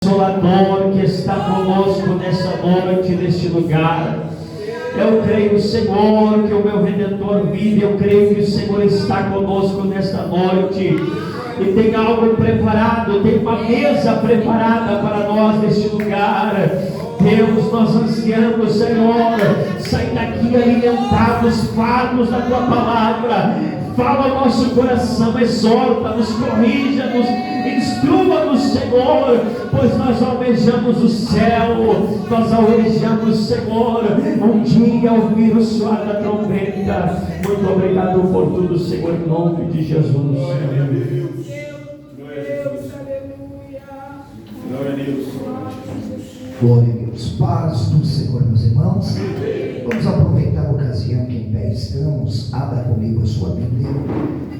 Consolador que está conosco nessa noite, neste lugar. Eu creio, Senhor, que o meu Redentor vive. Eu creio que o Senhor está conosco nesta noite e tem algo preparado, tem uma mesa preparada para nós neste lugar. Deus, nós ansiamos, Senhor, sair daqui alimentados, fartos da Tua Palavra. Fala ao nosso coração, exorta-nos, corrija-nos, instrua-nos, Senhor, pois nós almejamos o céu, nós almejamos, Senhor, um dia ouvir o soar da trombeta. Muito obrigado por tudo, Senhor, em nome de Jesus. Glória a Deus. Glória a Deus. Glória a Deus. Paz do Senhor, meus irmãos. Vamos aproveitar a ocasião que em pé estamos. Abra comigo a sua Bíblia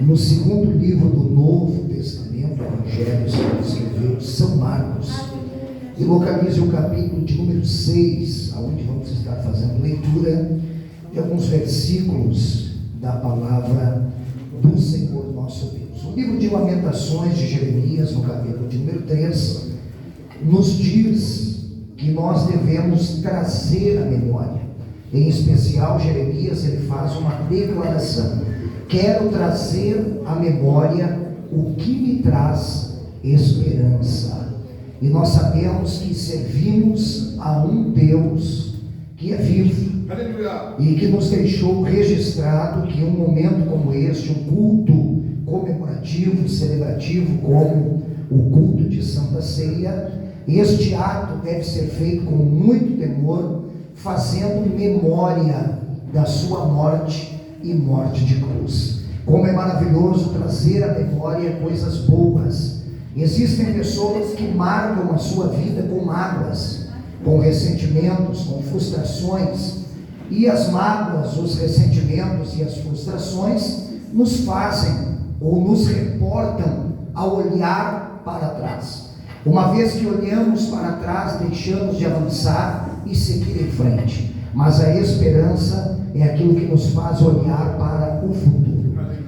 no segundo livro do Novo Testamento, Evangelho que escreveu São Marcos, e localize o capítulo de número 6, onde vamos estar fazendo leitura de alguns versículos da palavra do Senhor nosso Deus. O livro de Lamentações de Jeremias, no capítulo de número 3, nos diz que nós devemos trazer a memória. Em especial, Jeremias, ele faz uma declaração: quero trazer à memória o que me traz esperança. E nós sabemos que servimos a um Deus que é vivo. Aleluia. E que nos deixou registrado que um momento como este, um culto comemorativo, celebrativo, como o culto de Santa Ceia, este ato deve ser feito com muito temor, fazendo memória da sua morte e morte de cruz. Como é maravilhoso trazer à memória coisas boas. Existem pessoas que marcam a sua vida com mágoas, com ressentimentos, com frustrações, e as mágoas, os ressentimentos e as frustrações nos fazem ou nos reportam a olhar para trás. Uma vez que olhamos para trás, deixamos de avançar e seguir em frente. Mas a esperança é aquilo que nos faz olhar para o futuro.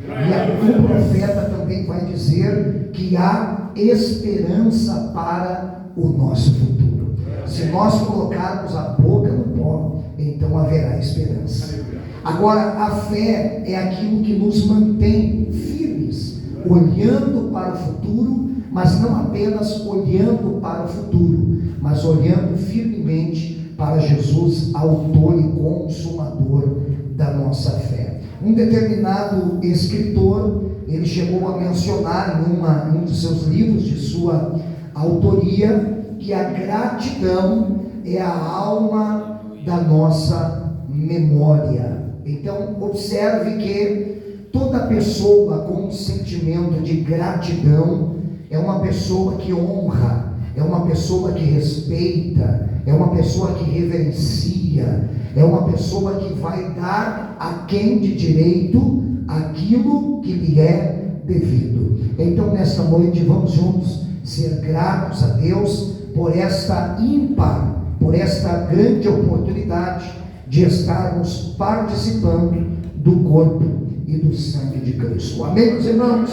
E o profeta também vai dizer que há esperança para o nosso futuro. Se nós colocarmos a boca no pó, então haverá esperança. Agora, a fé é aquilo que nos mantém firmes, olhando para o futuro, mas não apenas olhando para o futuro, mas olhando firmemente para Jesus, autor e consumador da nossa fé. Um determinado escritor, ele chegou a mencionar em um dos seus livros de sua autoria, que a gratidão é a alma da nossa memória. Então, observe que toda pessoa com um sentimento de gratidão é uma pessoa que honra, é uma pessoa que respeita, é uma pessoa que reverencia, é uma pessoa que vai dar a quem de direito aquilo que lhe é devido. Então, nesta noite, vamos juntos ser gratos a Deus por esta ímpar, por esta grande oportunidade de estarmos participando do corpo e do sangue de Cristo. Amém, meus irmãos?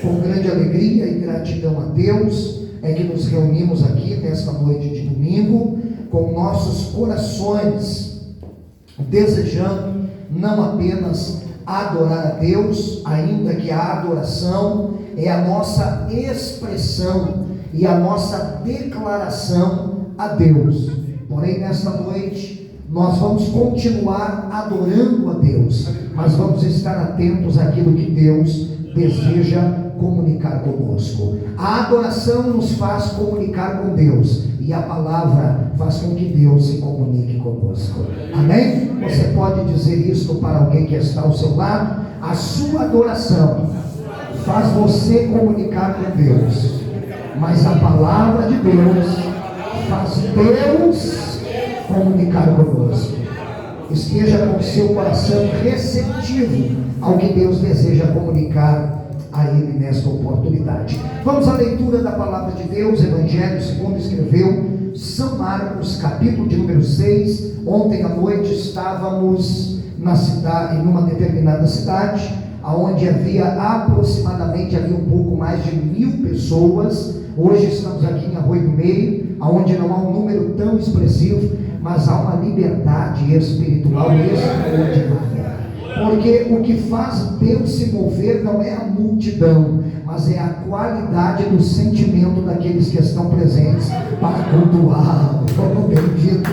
Com grande alegria e gratidão a Deus é que nos reunimos aqui nesta noite de domingo, com nossos corações desejando não apenas adorar a Deus, ainda que a adoração é a nossa expressão e a nossa declaração a Deus. Porém, nesta noite nós vamos continuar adorando a Deus, mas vamos estar atentos àquilo que Deus deseja comunicar conosco. A adoração nos faz comunicar com Deus, e a palavra faz com que Deus se comunique conosco. Amém? Você pode dizer isso para alguém que está ao seu lado? A sua adoração faz você comunicar com Deus, mas a palavra de Deus faz Deus comunicar conosco. Esteja com o seu coração receptivo ao que Deus deseja comunicar a ele nesta oportunidade. Vamos à leitura da palavra de Deus, Evangelho segundo escreveu São Marcos, capítulo de número 6. Ontem à noite estávamos na cidade, em uma determinada cidade, onde havia um pouco mais de 1000 pessoas Hoje estamos aqui em Arroio do Meio, onde não há um número tão expressivo, mas há uma liberdade espiritual extraordinária. Porque o que faz Deus se mover não é a multidão, mas é a qualidade do sentimento daqueles que estão presentes para cultuá-lo. Bendito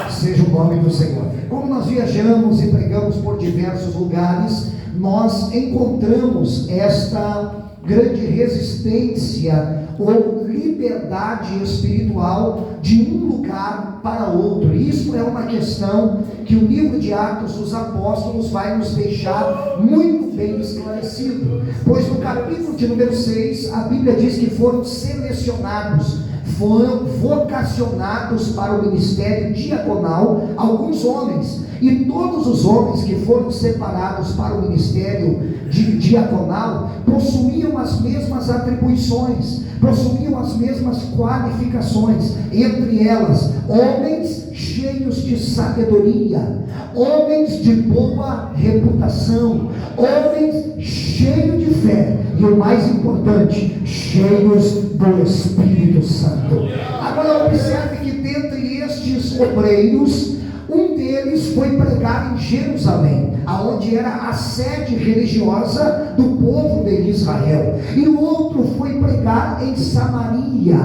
seja o nome do Senhor. Como nós viajamos e pregamos por diversos lugares, nós encontramos esta grande resistência ou liberdade espiritual de um lugar para outro. Isso é uma questão que o livro de Atos dos Apóstolos vai nos deixar muito bem esclarecido, pois no capítulo de número 6 a Bíblia diz que foram selecionados, foram vocacionados para o ministério diaconal alguns homens, e todos os homens que foram separados para o ministério diaconal possuíam as mesmas atribuições, possuíam as mesmas qualificações, entre elas homens cheios de sabedoria, homens de boa reputação, homens cheios de fé e, o mais importante, cheios do Espírito Santo. Agora observe que dentre estes obreiros, um deles foi pregar em Jerusalém, aonde era a sede religiosa do povo de Israel, e o outro foi pregar em Samaria,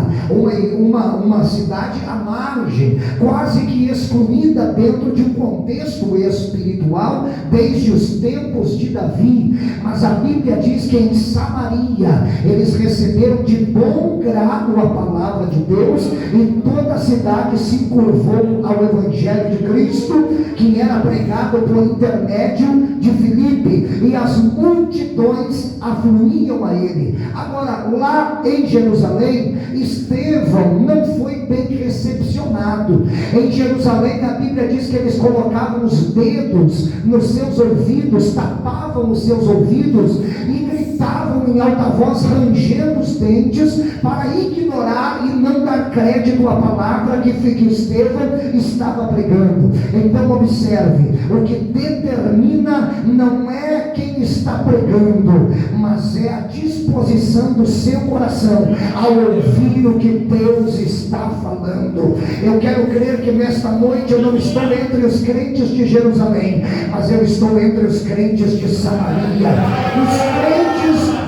uma cidade à margem, quase que excluída dentro de um contexto espiritual desde os tempos de Davi. Mas a Bíblia diz que em Samaria eles receberam de bom grado a palavra de Deus, e toda a cidade se curvou ao Evangelho de Cristo, que era pregado por intermédio de Filipe, e as multidões afluíam a ele. Agora, lá em Jerusalém, Estevão não foi bem recepcionado. Em Jerusalém, a Bíblia diz que eles colocavam os dedos nos seus ouvidos, tapavam os seus ouvidos e gritavam em alta voz, rangendo os dentes, para ignorar e não dar crédito à palavra que Estevão estava pregando. Então observe, o que determina não é quem está pregando, mas é a disposição do seu coração ao ouvir o que Deus está falando. Eu quero crer que nesta noite eu não estou entre os crentes de Jerusalém, mas eu estou entre os crentes de Samaria.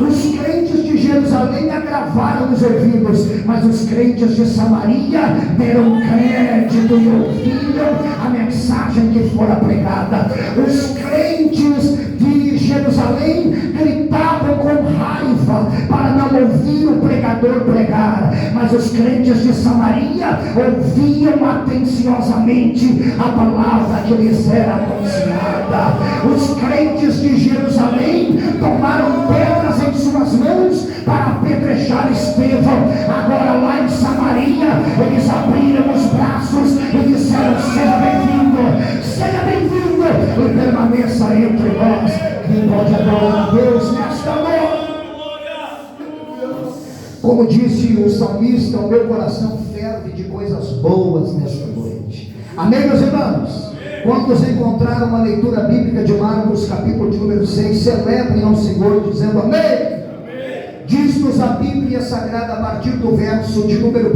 Os crentes de Jerusalém agravaram os ouvidos, mas os crentes de Samaria deram crédito e ouviram a mensagem que fora pregada. Os crentes de Jerusalém gritavam com raiva para não ouvir o pregador pregar, mas os crentes de Samaria ouviam atenciosamente a palavra que lhes era anunciada. Os crentes de Jerusalém tomaram pedras em suas mãos para apedrejar Estevão. Agora lá em Samaria eles abriram os braços e disseram: seja bem-vindo e permaneça entre nós. Quem pode adorar a Deus nesta noite? Como disse o salmista, o meu coração ferve de coisas boas nesta noite. Amém, meus irmãos? Quantos encontraram uma leitura bíblica de Marcos, capítulo de número 6, celebrem ao Senhor dizendo amém. Diz-nos a Bíblia Sagrada, a partir do verso de número 1: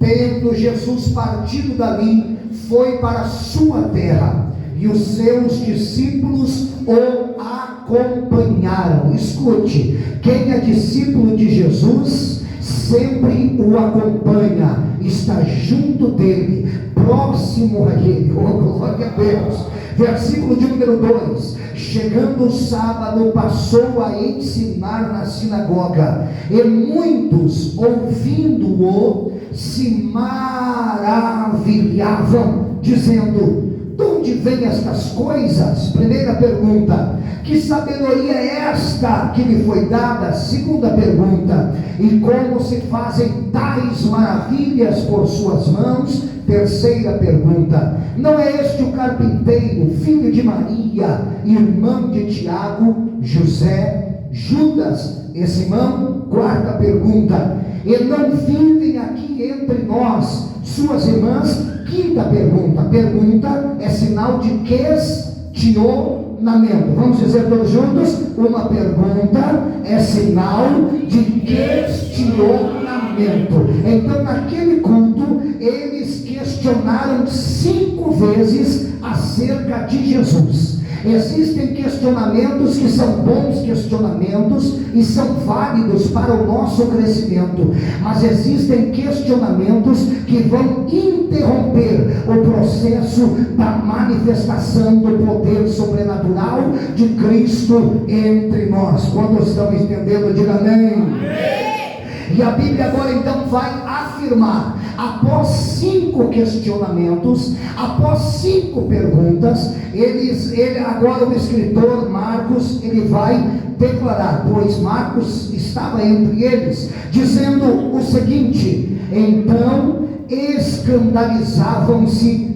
tendo Jesus partido dali, foi para a sua terra, e os seus discípulos o acompanharam. Escute, quem é discípulo de Jesus sempre o acompanha, está junto dele, próximo a ele. Oh, glória a Deus. Versículo de número 2: chegando o sábado, passou a ensinar na sinagoga, e muitos, ouvindo-o, se maravilhavam, dizendo: de onde vêm estas coisas? Primeira pergunta: que sabedoria é esta que lhe foi dada? Segunda pergunta: e como se fazem tais maravilhas por suas mãos? Terceira pergunta: não é este o carpinteiro, filho de Maria, irmão de Tiago, José, Judas e Simão? Quarta pergunta: e não vivem aqui entre nós suas irmãs? Quinta pergunta: pergunta é sinal de questionamento. Vamos dizer todos juntos? Uma pergunta é sinal de questionamento. Então, naquele culto, eles questionaram 5 vezes acerca de Jesus. Existem questionamentos que são bons questionamentos e são válidos para o nosso crescimento, mas existem questionamentos que vão interromper o processo da manifestação do poder sobrenatural de Cristo entre nós. Quando estão entendendo, diga amém. E a Bíblia agora então vai afirmar, após 5 questionamentos, após 5 perguntas, agora o escritor Marcos, ele vai declarar, pois Marcos estava entre eles, dizendo o seguinte: então escandalizavam-se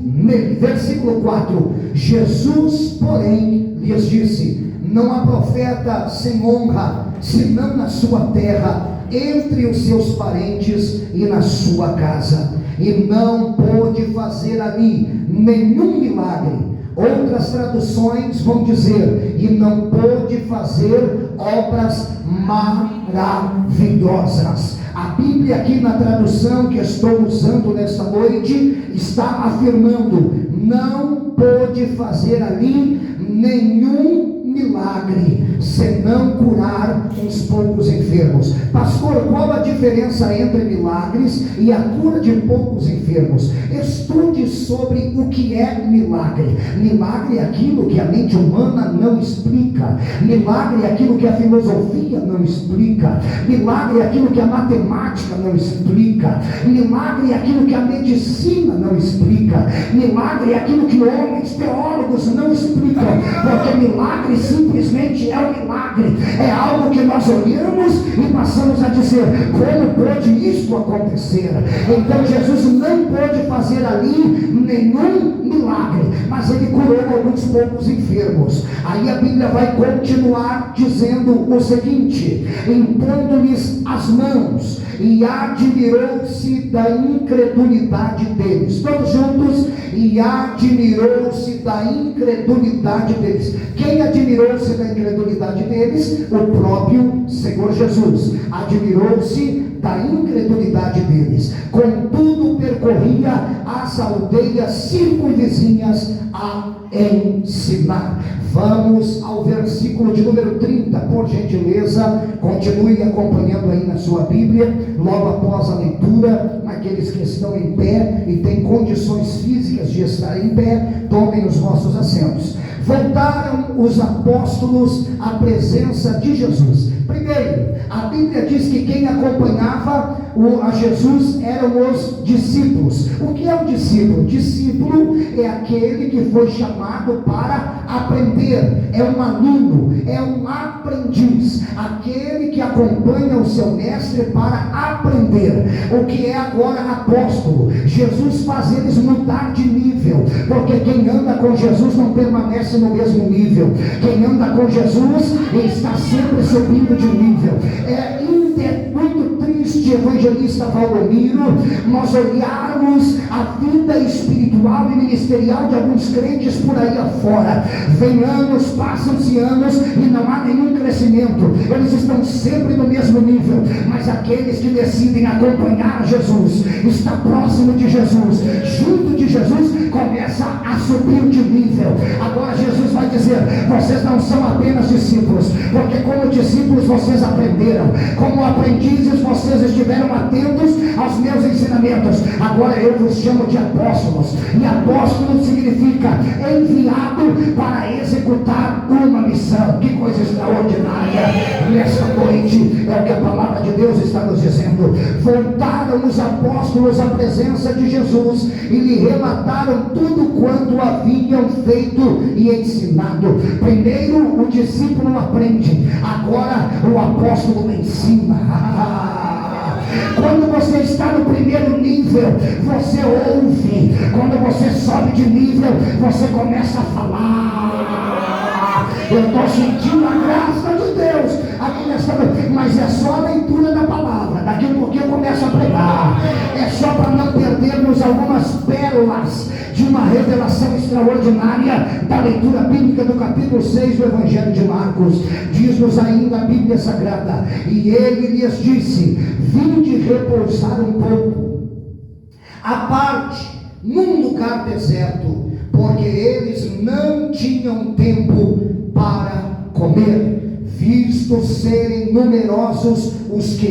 nele, versículo 4, Jesus, porém, lhes disse: não há profeta sem honra, senão na sua terra, entre os seus parentes e na sua casa. E não pôde fazer ali nenhum milagre. Outras traduções vão dizer: e não pôde fazer obras maravilhosas. A Bíblia aqui na tradução que estou usando nesta noite está afirmando: não pôde fazer ali nenhum milagre, senão curar uns poucos enfermos. Pastor, qual a diferença entre milagres e a cura de poucos enfermos? Estude sobre o que é milagre. Milagre é aquilo que a mente humana não explica. Milagre é aquilo que a filosofia não explica. Milagre é aquilo que a matemática não explica. Milagre é aquilo que a medicina não explica. Milagre é aquilo que homens teólogos não explicam, porque milagre simplesmente é um milagre, é algo que nós olhamos e passamos a dizer: como pode isto acontecer? Então Jesus não pôde fazer ali nenhum milagre, mas ele curou alguns poucos enfermos. Aí a Bíblia vai continuar dizendo o seguinte: impondo-lhes as mãos, e admirou-se da incredulidade deles. Todos juntos: e admirou-se da incredulidade deles. Quem admirou-se da incredulidade deles? O próprio Senhor Jesus admirou-se da incredulidade deles. Contudo, percorria as aldeias circunvizinhas a ensinar. Vamos ao versículo de número 30, por gentileza, continue acompanhando aí na sua Bíblia, logo após a leitura. Aqueles que estão em pé e têm condições físicas de estar em pé, tomem os vossos assentos. Voltaram os apóstolos à presença de Jesus. Primeiro, a Bíblia diz que quem acompanhava a Jesus eram os discípulos. O que é um discípulo? Discípulo é aquele que foi chamado para aprender, é um aluno, é um aprendiz, aquele que acompanha o seu mestre para aprender. O que é agora apóstolo? Jesus faz eles mudar de nível, porque quem anda com Jesus não permanece no mesmo nível. Quem anda com Jesus está sempre subindo de nível. É muito triste, evangelista Valdomiro, nós olharmos a vida espiritual e ministerial de alguns crentes por aí afora. Vem anos, passam-se anos e não há nenhum crescimento. Eles estão sempre no mesmo nível. Mas aqueles que decidem acompanhar Jesus, está próximo de Jesus, junto de Jesus, começa a subir de nível. Agora Jesus vai dizer: vocês não são apenas discípulos, porque como discípulos vocês aprenderam, como aprendizes vocês estiveram atentos aos meus ensinamentos. Agora eu vos chamo de apóstolos, e apóstolo significa enviado para executar uma missão. Que coisa extraordinária! Nesta noite é o que a palavra de Deus está nos dizendo. Voltaram os apóstolos à presença de Jesus e lhe relataram tudo quanto haviam feito e ensinado. Primeiro o discípulo aprende, agora o apóstolo ensina. Quando você está no primeiro nível, você ouve. Quando você sobe de nível, você começa a falar. Eu estou sentindo a graça de Deus aqui nesta noite, mas é só a leitura da palavra. Daqui a pouquinho eu começo a pregar. É só para não perdermos algumas pérolas de uma revelação extraordinária da leitura bíblica do capítulo 6 do Evangelho de Marcos. Diz-nos ainda a Bíblia Sagrada: e ele lhes disse: vinde repousar um pouco à parte num lugar deserto, porque eles não tinham tempo para comer, visto serem numerosos os que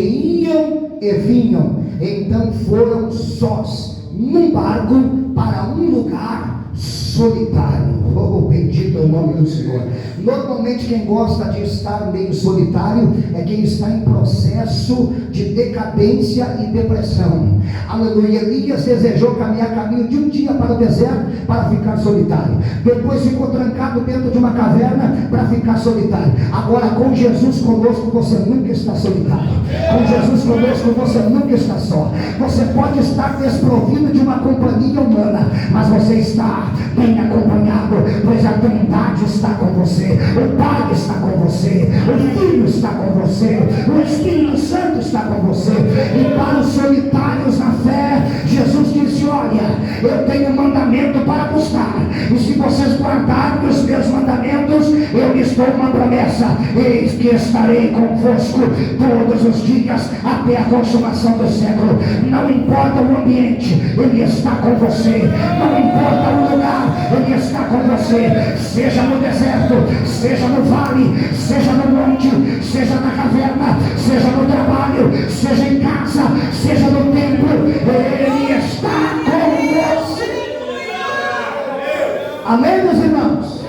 iam e vinham. Então foram sós num barco para um lugar solitário. Oh, bendito é o nome do Senhor. Normalmente quem gosta de estar meio solitário é quem está em processo de decadência e depressão. Aleluia. Elias desejou caminhar caminho de um dia para o deserto para ficar solitário. Depois ficou trancado dentro de uma caverna para ficar solitário. Agora, com Jesus conosco, você nunca está solitário. Com Jesus conosco, você nunca está só. Você pode estar desprovido de uma companhia humana, mas você está bem acompanhado, pois a Trindade está com você, o Pai está com você, o Filho está com você, o Espírito Santo está com você. E para os solitários na fé, Jesus disse: olha, eu tenho um mandamento para buscar, e se vocês guardarem os meus mandamentos, eu lhes dou uma promessa: eis que estarei convosco todos os dias até a consumação do século. Não importa o ambiente, Ele está com você. Não importa o lugar, Ele está com você. Seja no deserto, seja no vale, seja no monte, seja na caverna, seja no trabalho, seja em casa, seja no templo, Ele está com você. Amém, meus irmãos?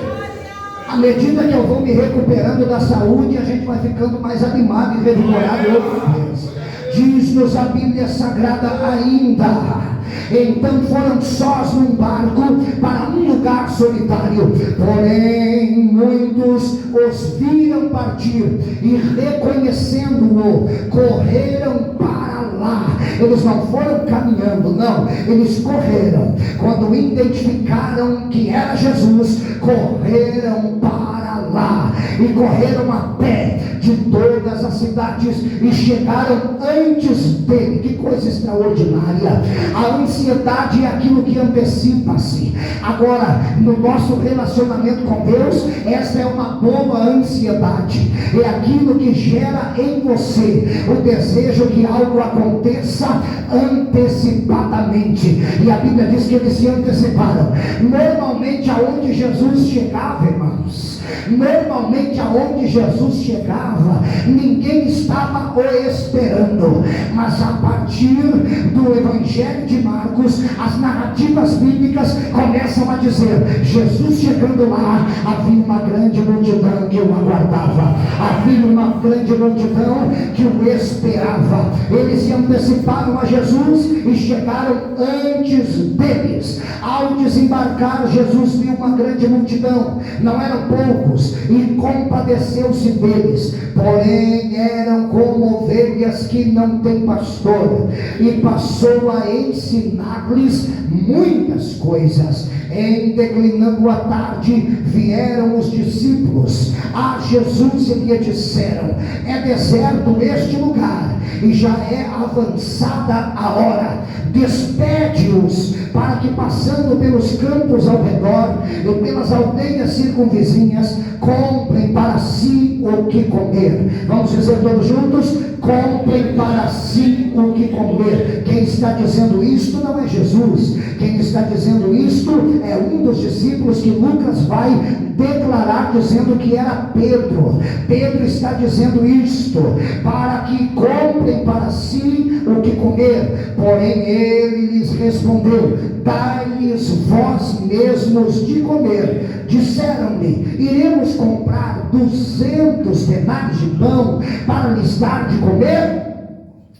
À medida que eu vou me recuperando da saúde, a gente vai ficando mais animado e revigorado outra vez. Diz-nos a Bíblia Sagrada ainda: então foram sós num barco para um lugar solitário, porém muitos os viram partir e, reconhecendo-o, correram para lá. Eles não foram caminhando, não, eles correram. Quando identificaram que era Jesus, correram para lá, e correram a pé de todas as cidades e chegaram antes dele. Que coisa extraordinária! A ansiedade é aquilo que antecipa-se. Agora, no nosso relacionamento com Deus, essa é uma boa ansiedade. É aquilo que gera em você o desejo que algo aconteça antecipadamente. E a Bíblia diz que eles se anteciparam. Normalmente aonde Jesus chegava, irmãos, normalmente aonde Jesus chegava, ninguém estava o esperando. Mas a partir do Evangelho de Marcos, as narrativas bíblicas começam a dizer: Jesus chegando lá, havia uma grande multidão que o aguardava, havia uma grande multidão que o esperava. Eles se anteciparam a Jesus e chegaram antes deles. Ao desembarcar, Jesus viu uma grande multidão, não eram poucos, e compadeceu-se deles, porém eram como ovelhas que não têm pastor, e passou a ensinar-lhes muitas coisas. Em declinando a tarde, vieram os discípulos a Jesus e lhe disseram: é deserto este lugar, e já é avançada a hora. Despede-os, para que, passando pelos campos ao redor e pelas aldeias circunvizinhas, comprem para si o que comer. Vamos dizer todos juntos: comprem para si o que comer. Quem está dizendo isto não é Jesus. Quem está dizendo isto é um dos discípulos que Lucas vai declarar, dizendo que era Pedro. Pedro está dizendo isto: para que comprem para si o que comer. Porém ele lhes respondeu: dai-lhes vós mesmos de comer. Disseram-lhe: iremos comprar 200 denários de pão para lhes dar de comer?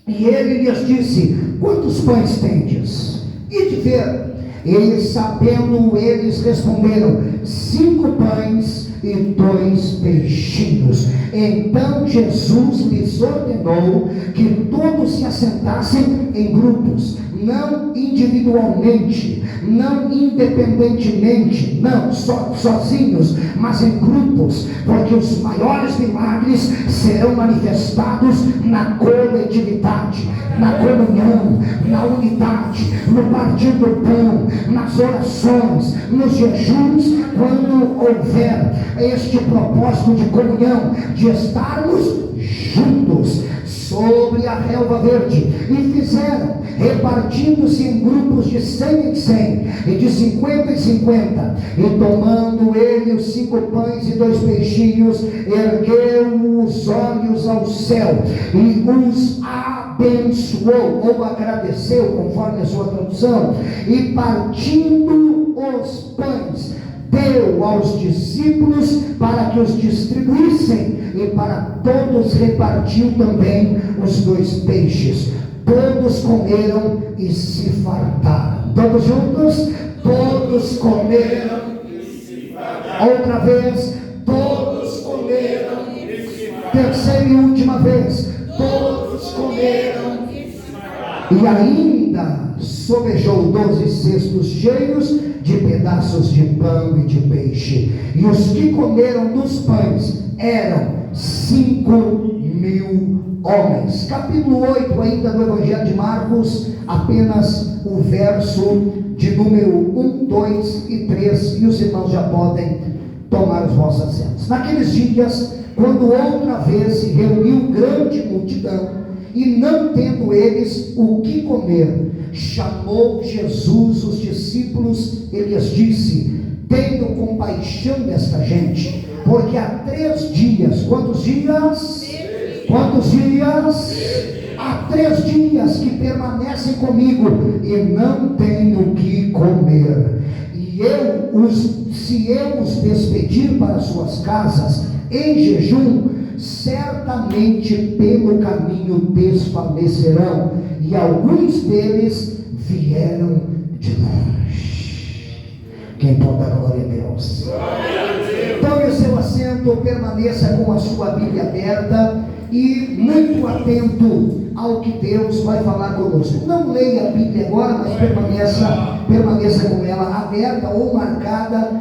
E ele lhes disse: quantos pães tendes? E de ver. E sabendo eles, responderam: 5 pães e 2 peixinhos. Então Jesus lhes ordenou que todos se assentassem em grupos, não individualmente, não independentemente, não sozinhos, mas em grupos, porque os maiores milagres serão manifestados na coletividade. coletividade, na comunhão, na unidade, no partir do pão, nas orações, nos jejuns, quando houver este propósito de comunhão, de estarmos juntos sobre a relva verde. E fizeram, repartindo-se em grupos de 100 em 100 e de 50 em 50, e tomando ele os 5 pães e 2 peixinhos, ergueu os olhos ao céu e os abençoou, ou agradeceu, conforme a sua tradução, e partindo os pães, deu aos discípulos para que os distribuíssem, e para todos repartiu também os 2 peixes. Todos comeram e se fartaram. Todos juntos? Todos comeram e se fartaram. Outra vez, todos comeram e se fartaram. Terceira e última vez, todos comeram e se fartaram. E ainda sobejou 12 cestos cheios de pedaços de pão e de peixe. E os que comeram dos pães eram 5.000 homens. Capítulo 8 ainda do Evangelho de Marcos, apenas o verso de número 1, 2 e 3, e os irmãos já podem tomar os vossos assentos. Naqueles dias, quando outra vez se reuniu grande multidão, e não tendo eles o que comer, chamou Jesus os discípulos e lhes disse: tenham compaixão desta gente, porque há 3 dias, quantos dias? Quantos dias? Há 3 dias que permanecem comigo e não tenho o que comer. E se eu os despedir para suas casas em jejum, certamente pelo caminho desfalecerão. E alguns deles vieram de longe. Quem pode dar glória a Deus? Tome o seu assento, permaneça com a sua Bíblia aberta e muito atento ao que Deus vai falar conosco. Não leia a Bíblia agora, mas permaneça com ela aberta ou marcada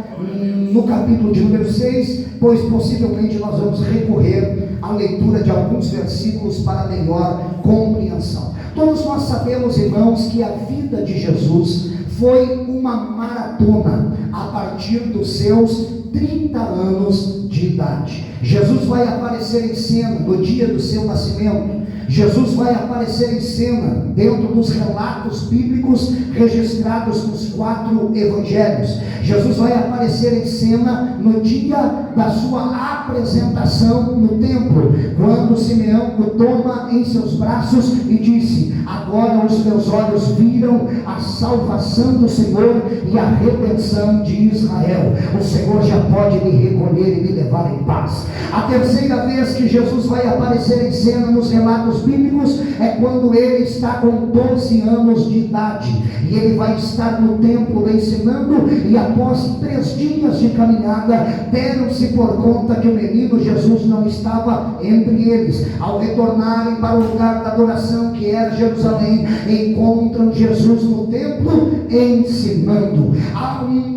no capítulo de número 6, pois possivelmente nós vamos recorrer à leitura de alguns versículos para melhor compreensão. Todos nós sabemos, irmãos, que a vida de Jesus foi uma maratona a partir dos seus 30 anos de idade. Jesus vai aparecer em cena no dia do seu nascimento. Jesus vai aparecer em cena dentro dos relatos bíblicos registrados nos 4 evangelhos. Jesus vai aparecer em cena no dia da sua apresentação no templo, quando Simeão o toma em seus braços e disse: agora os meus olhos viram a salvação do Senhor e a redenção de Israel. O Senhor já pode me recolher e me levar em paz. A terceira vez que Jesus vai aparecer em cena nos relatos bíblicos é quando ele está com 12 anos de idade, e ele vai estar no templo ensinando, e após 3 dias de caminhada, deram-se por conta que o menino Jesus não estava entre eles. Ao retornarem para o lugar da adoração, que era Jerusalém, encontram Jesus no templo ensinando. Há um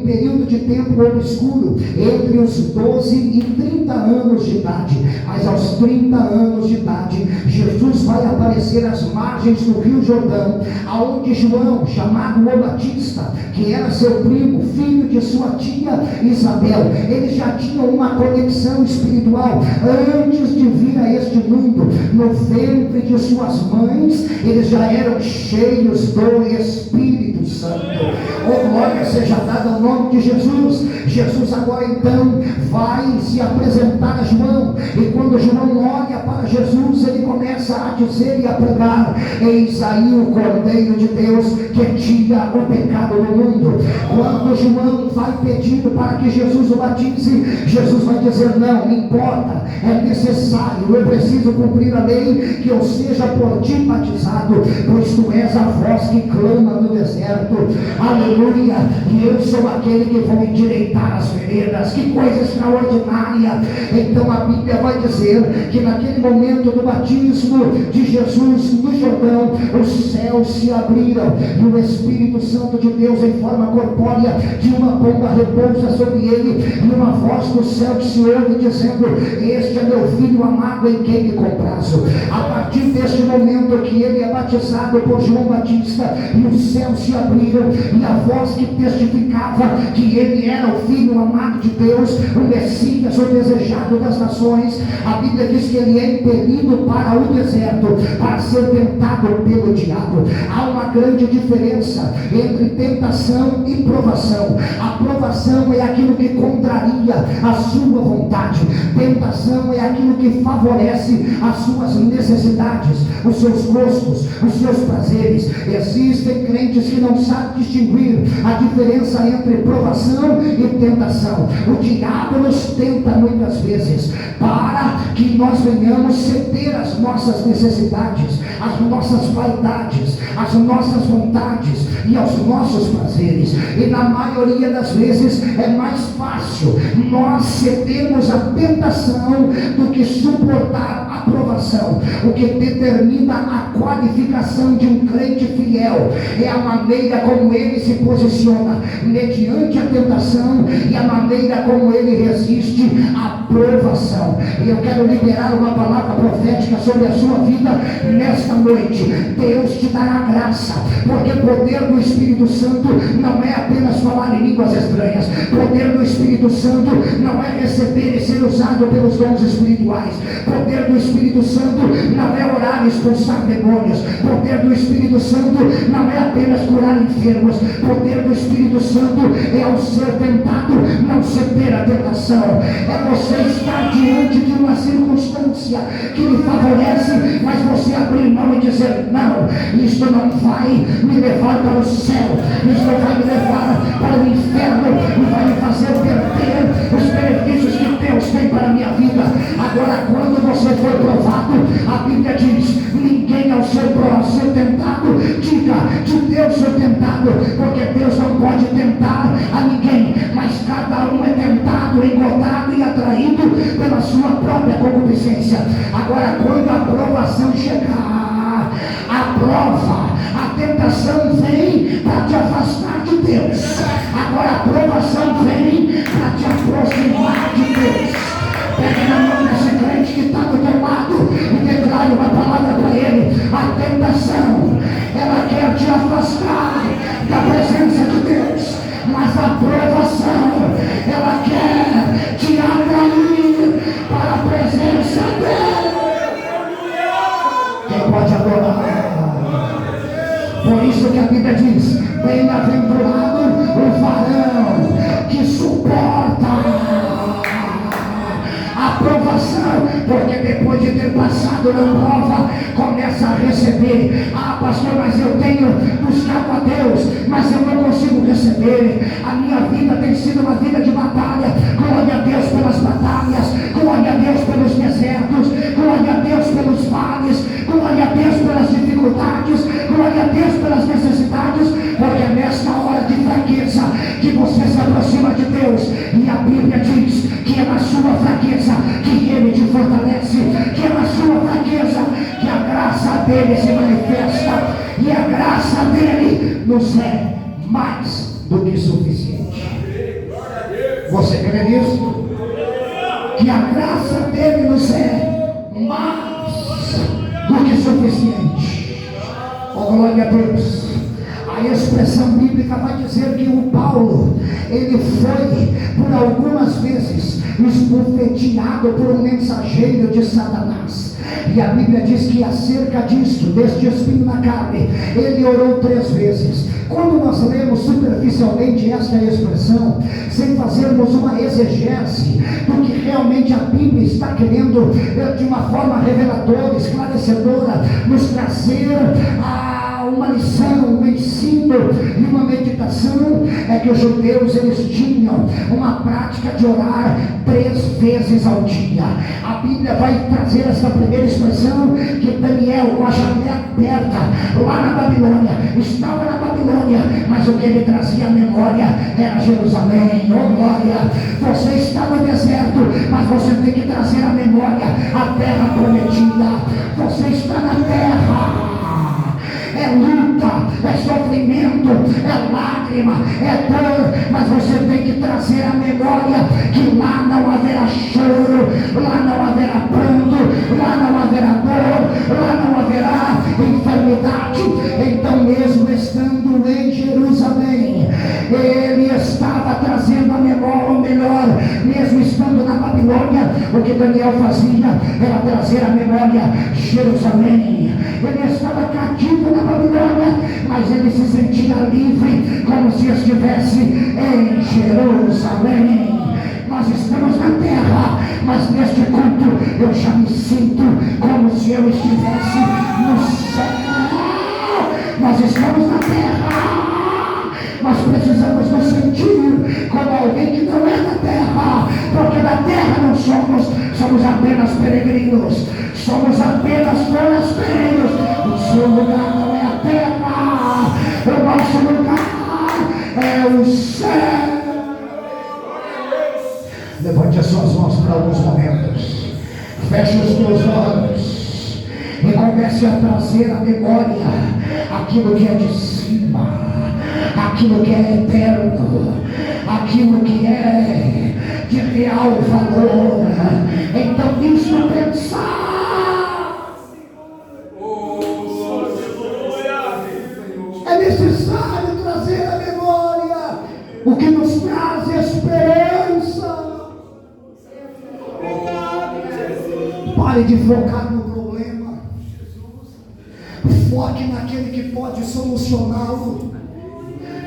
período de tempo obscuro entre os 12 e 30 anos de idade, mas aos 30 anos de idade, Jesus vai aparecer às margens do Rio Jordão, aonde João, chamado o Batista, que era seu primo, filho de sua tia Isabel, eles já tinham uma conexão espiritual antes de vir a este mundo. No ventre de suas mães, eles já eram cheios do Espírito Santo. Oh, glória seja dada ao nome de Jesus. Jesus agora então vai se apresentar a João, e quando João olha para Jesus, ele começa a dizer e a pregar: eis aí o Cordeiro de Deus que tira o pecado do mundo. Quando João vai pedindo para que Jesus o batize, Jesus vai dizer: não importa, é necessário, eu preciso cumprir a lei, que eu seja por ti batizado, pois tu és a voz que clama no deserto. Aleluia! E eu sou aquele que vou endireitar as veredas. Que coisa extraordinária! Então a Bíblia vai dizer que naquele momento do batismo de Jesus no Jordão, os céus se abriram e o Espírito Santo de Deus, em forma corpórea de uma pomba, repousa sobre ele, e uma voz do céu que se ouve dizendo: este é meu filho amado, em quem me comprazo. isso. A partir deste momento que ele é batizado por João Batista, e os céus se abriram, e a voz que testificava que ele era o Filho amado de Deus, o Messias, o desejado das nações, a Bíblia diz que ele é impelido para o deserto, para ser tentado pelo diabo. Há uma grande diferença entre tentação e provação. A provação é aquilo que contraria a sua vontade. Tentação é aquilo que favorece as suas necessidades, os seus gostos, os seus prazeres. Existem crentes que não sabem distinguir a diferença entre provação e tentação. O diabo nos tenta muitas vezes para que nós venhamos ceder às nossas necessidades, às nossas vaidades, às nossas vontades e aos nossos prazeres. E na maioria das vezes é mais fácil nós cedermos à tentação do que suportar a provação. O que determina a qualificação de um crente fiel é a maneira como ele se posiciona mediante a tentação e a maneira como ele resiste à provação. E eu quero liberar uma palavra profética sobre a sua vida nesta noite. Deus te dará graça, porque o poder do Espírito Santo não é apenas falar em línguas estranhas. O poder do Espírito Santo não é receber e ser usado pelos dons espirituais. O poder do Espírito Santo não é orar e expulsar demônios. O poder do Espírito Santo não é apenas curar enfermos. O poder do Espírito Santo é ao ser tentado não ceder à tentação. É você estar diante de uma circunstância que lhe favorece, mas você abrir mão e dizer: não, isto não vai me levar para o céu, isto vai me levar para o inferno e vai me fazer perder os benefícios que Deus tem para a minha vida. Agora, quando você for provado, a Bíblia diz: ninguém ao ser tentado diga que Deus foi tentado, porque Deus não pode tentar a ninguém, mas cada um é tentado, engordado e atraído pela sua própria concupiscência. Agora, quando a provação chegar, a prova, a tentação vem para te afastar de Deus. Agora a provação vem para te aproximar de Deus. Pegue na mão desse crente que está do teu lado e declare uma palavra para ele. A tentação, ela quer te afastar da presença de Deus, mas a provação, ela quer te atrair para a presença dele. Quem pode adorar? Por isso que a Bíblia diz: bem-aventurado o varão que suporta a provação, porque depois de ter passado na prova, começa a receber. Ah, pastor, mas eu tenho buscado a Deus, mas eu não consigo receber. A minha vida tem sido uma vida de batalha. Glória a Deus pelas batalhas, glória a Deus pelos desertos, glória a Deus pelos vales, glória a Deus pelas dificuldades, glória a Deus pelas necessidades, porque é nesta hora de fraqueza que você se aproxima de Deus. E a Bíblia diz que é na sua fraqueza que Ele te fortalece, que é na sua fraqueza que a graça dele se manifesta, e a graça dele nos é mais do que suficiente. Você crê nisso? Que a graça dele nos é mais do que suficiente. Oh, glória a Deus. A expressão bíblica vai dizer que o Paulo, ele foi por algumas vezes esbofeteado por um mensageiro de Satanás. E a Bíblia diz que acerca disto, deste espinho na carne, ele orou 3 vezes. Quando nós lemos superficialmente esta expressão, sem fazermos uma exegese do que realmente a Bíblia está querendo, de uma forma reveladora, esclarecedora, nos trazer uma lição, um ensino e uma meditação, é que os judeus, eles tinham uma prática de orar 3 vezes ao dia. A Bíblia vai trazer essa primeira expressão, que Daniel, com a janela aberta lá na Babilônia, estava na Babilônia, mas o que ele trazia à memória era Jerusalém. Oh glória! Você está no deserto, mas você tem que trazer à memória a terra prometida. Você está na terra. É luta, é sofrimento, é lágrima, é dor, mas você tem que trazer à memória que lá não haverá choro, lá não haverá pranto, lá não haverá dor, Babilônia, o que Daniel fazia era trazer à memória Jerusalém. Ele estava cativo na Babilônia, mas ele se sentia livre, como se estivesse em Jerusalém. Nós estamos na terra, mas neste culto eu já me sinto como se eu estivesse no céu. Nós estamos na terra, nós precisamos nos sentir como alguém que não é da terra, porque da terra não somos apenas peregrinos, somos apenas forasteiros. O seu lugar não é a terra, o nosso lugar é o céu. Levante as suas mãos para alguns momentos, feche os teus olhos e comece a trazer à memória aquilo que é de cima, aquilo que é eterno, aquilo que é de real valor. Então nisso pensar, é necessário trazer à memória o que nos traz esperança. Pare de focar no problema, foque naquele que pode solucioná-lo.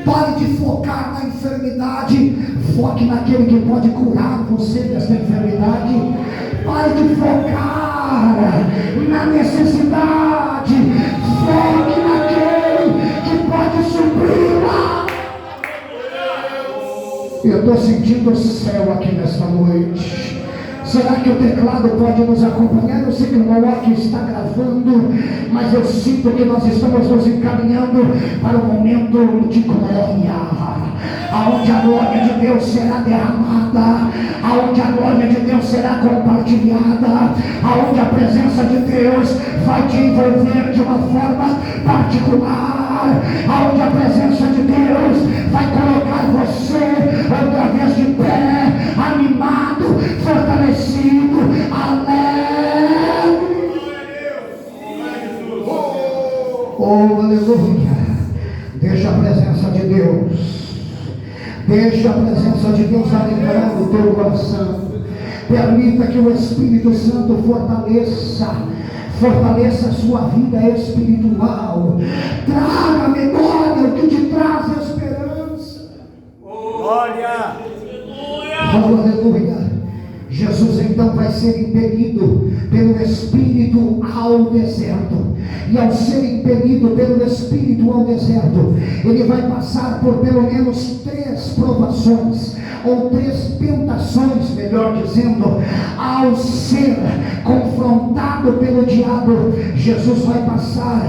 Pare de focar na enfermidade, foque naquele que pode curar você dessa enfermidade. Pare de focar na necessidade, foque naquele que pode supri-la. Eu estou sentindo o céu aqui nesta noite. Será que o teclado pode nos acompanhar? Eu sei que o Moloque está gravando, mas eu sinto que nós estamos nos encaminhando para um momento de glória, aonde a glória de Deus será derramada, aonde a glória de Deus será compartilhada, aonde a presença de Deus vai te envolver de uma forma particular, aonde a presença de Deus vai colocar você outra vez de pé, animado, fortalecido, alegre. Oh, aleluia. Deixa a presença de Deus, deixa a presença de Deus alegrar o teu coração. Permita que o Espírito Santo fortaleça a sua vida espiritual. Traga à memória o que te traz esperança. Glória! Oh, aleluia. Jesus então vai ser impelido pelo Espírito ao deserto. E ao ser impelido pelo Espírito ao deserto, ele vai passar por pelo menos 3 provações, ou 3 tentações, melhor dizendo. Ao ser confrontado pelo diabo, Jesus vai passar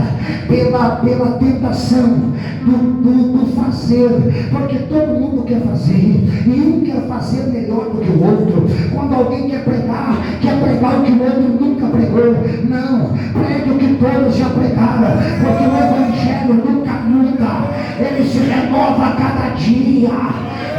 pela tentação do fazer, porque todo mundo quer fazer, e um quer fazer melhor do que o outro. Quando alguém quer pregar o que o outro nunca pregou. Não, pregue o que todos já pregaram, porque o Evangelho nunca muda, ele se renova a cada dia.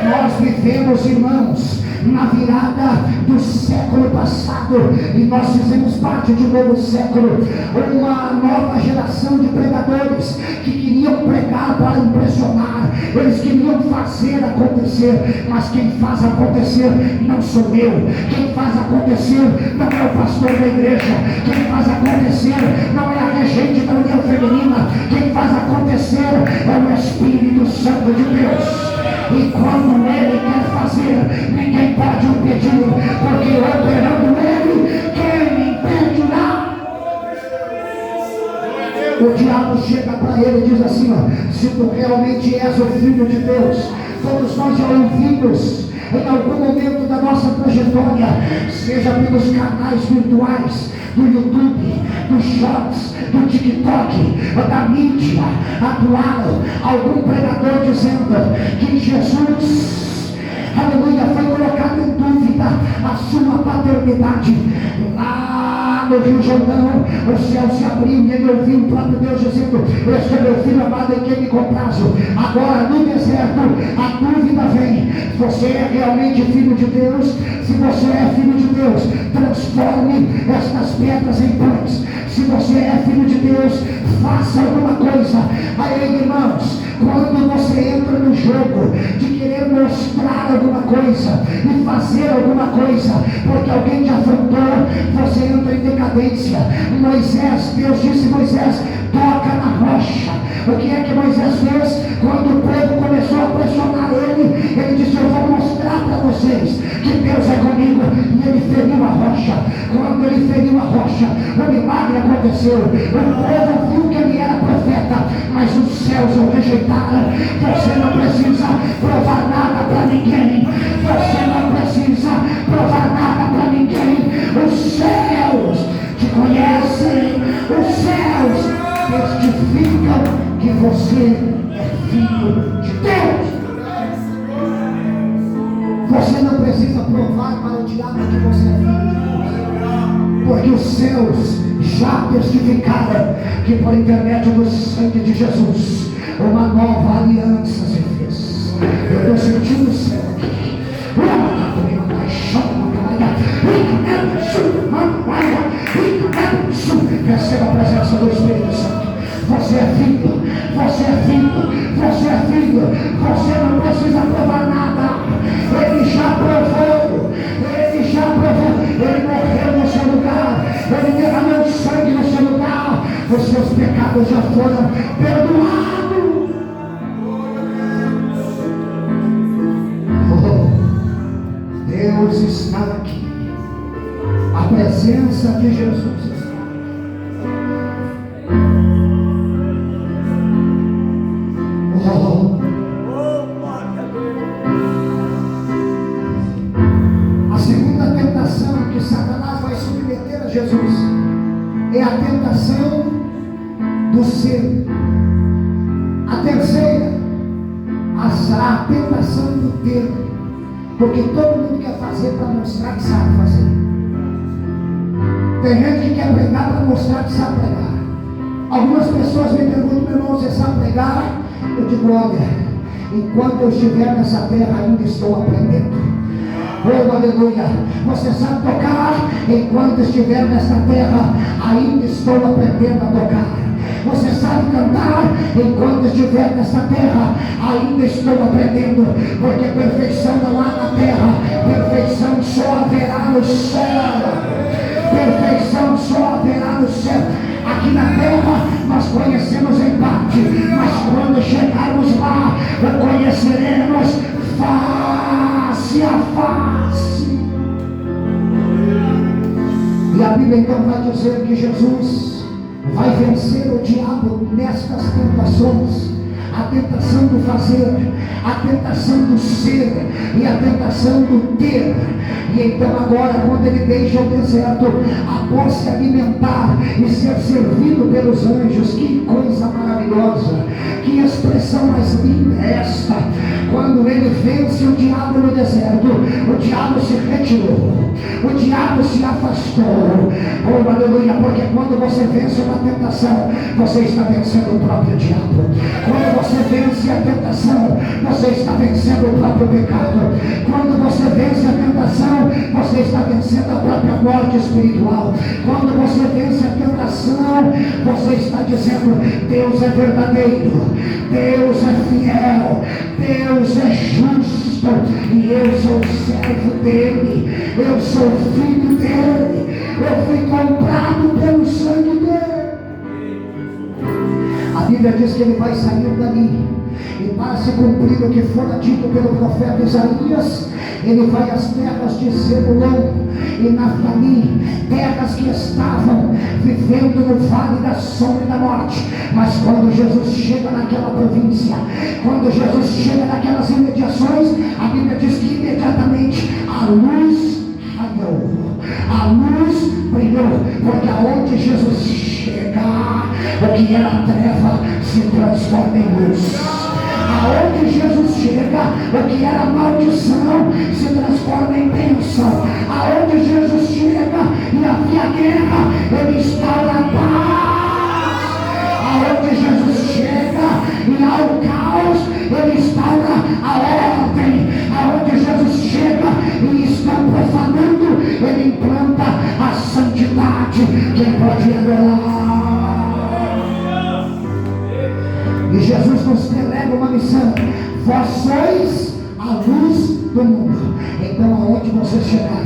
Nós vivemos, irmãos, na virada do século passado, e nós fizemos parte de um novo século, uma nova geração de pregadores que queriam pregar para impressionar, eles queriam fazer acontecer, mas quem faz acontecer não sou eu, quem faz acontecer não é o pastor da igreja, quem faz acontecer não é a regente da união feminina, quem faz acontecer é o Espírito Santo de Deus. E quando ele quer fazer, ninguém pode impedir, porque operando ele, quem impedirá? O diabo chega para ele e diz assim, se tu realmente és o Filho de Deus. Todos nós já ouvimos em algum momento da nossa trajetória, seja pelos canais virtuais, do YouTube, dos Shorts, do TikTok, da mídia atual, algum pregador dizendo que Jesus, aleluia, foi colocado em dúvida a sua paternidade. Lá no Rio Jordão, o céu se abriu e ele ouviu o próprio Deus dizendo, este é meu filho amado em quem me comprazo. Agora no deserto a dúvida vem, você é realmente filho de Deus? Se você é filho de Deus, transforme estas pedras em pães. Se você é filho de Deus, faça alguma coisa. Aí, irmãos, Quando você entra no jogo de querer mostrar alguma coisa e fazer alguma coisa porque alguém te afrontou, você entra em decadência. Moisés, Deus disse: Moisés, toca na rocha. O que é que Moisés fez? Quando o povo começou a pressionar ele, ele disse: eu vou mostrar para vocês que Deus é comigo. E ele feriu a rocha. Quando ele feriu a rocha, o milagre aconteceu. O povo viu que ele era profeta, mas os céus o rejeitaram. Você não precisa provar nada para ninguém. Você não precisa provar nada para ninguém. Os céus te conhecem. Os céus testificam que você é filho de Deus. Você não precisa provar para o diabo que você é filho de Deus, porque os céus já testificaram que por intermédio do sangue de Jesus uma nova aliança se fez. Eu estou sentindo o céu aqui. Receba a presença do Espírito Santo. Você é filho, você é filho, você é filho. Você não precisa provar nada. Ele já provou, ele já provou. Ele morreu no seu lugar, ele derramou sangue no seu lugar. Os seus pecados já foram perdoados. Oh, Deus está aqui. A presença de Jesus está. A segunda tentação que Satanás vai submeter a Jesus é a tentação do ser. A terceira será a tentação do ter, porque todo mundo quer fazer para mostrar que sabe fazer. Tem gente que quer pregar para mostrar que sabe pregar. Algumas pessoas me perguntam: meu irmão, você sabe pregar? Eu digo: olha, enquanto eu estiver nessa terra ainda estou aprendendo. Oh, aleluia. Você sabe tocar? Enquanto estiver nessa terra ainda estou aprendendo a tocar. Você sabe cantar? Enquanto estiver nessa terra ainda estou aprendendo, porque perfeição não há na terra, perfeição só haverá no céu. Perfeição só haverá no céu. Aqui na terra nós conhecemos em parte, mas quando chegarmos lá, o conheceremos face a face. E a Bíblia então vai dizer que Jesus vai vencer o diabo nestas tentações. A tentação do fazer, a tentação do ser e a tentação do ter. E então agora, quando ele deixa o deserto, após se alimentar e ser servido pelos anjos, que coisa maravilhosa, que expressão mais linda é esta. Quando ele vence o diabo no deserto, o diabo se retirou, o diabo se afastou. Oh, aleluia, porque quando você vence uma tentação, você está vencendo o próprio diabo. Quando você vence a tentação, você está vencendo o próprio pecado. Quando você vence a tentação, você está vencendo a própria morte espiritual. Quando você vence a tentação, você está dizendo: Deus é verdadeiro, Deus é fiel, Deus é justo, e eu sou servo dele, eu sou filho dele, eu fui comprado pelo sangue dele. A Bíblia diz que ele vai sair dali, e para se cumprir o que fora dito pelo profeta Isaías, ele vai às terras de Zebulon e Naftali, terras que estavam vivendo no vale da sombra e da morte. Mas quando Jesus chega naquela província, quando Jesus chega naquelas imediações, a Bíblia diz que imediatamente a luz raiou, a luz brilhou, porque aonde Jesus chega, o que era treva se transforma em luz. Aonde Jesus chega, o que era maldição se transforma em bênção. Aonde Jesus chega e havia guerra, ele instaura a paz. Aonde Jesus chega e há o caos, ele instaura a ordem. Aonde Jesus chega e estão profanando, ele implanta a santidade. Quem pode adorar? E Jesus nos delega Vós sois a luz do mundo. Então aonde você chegar,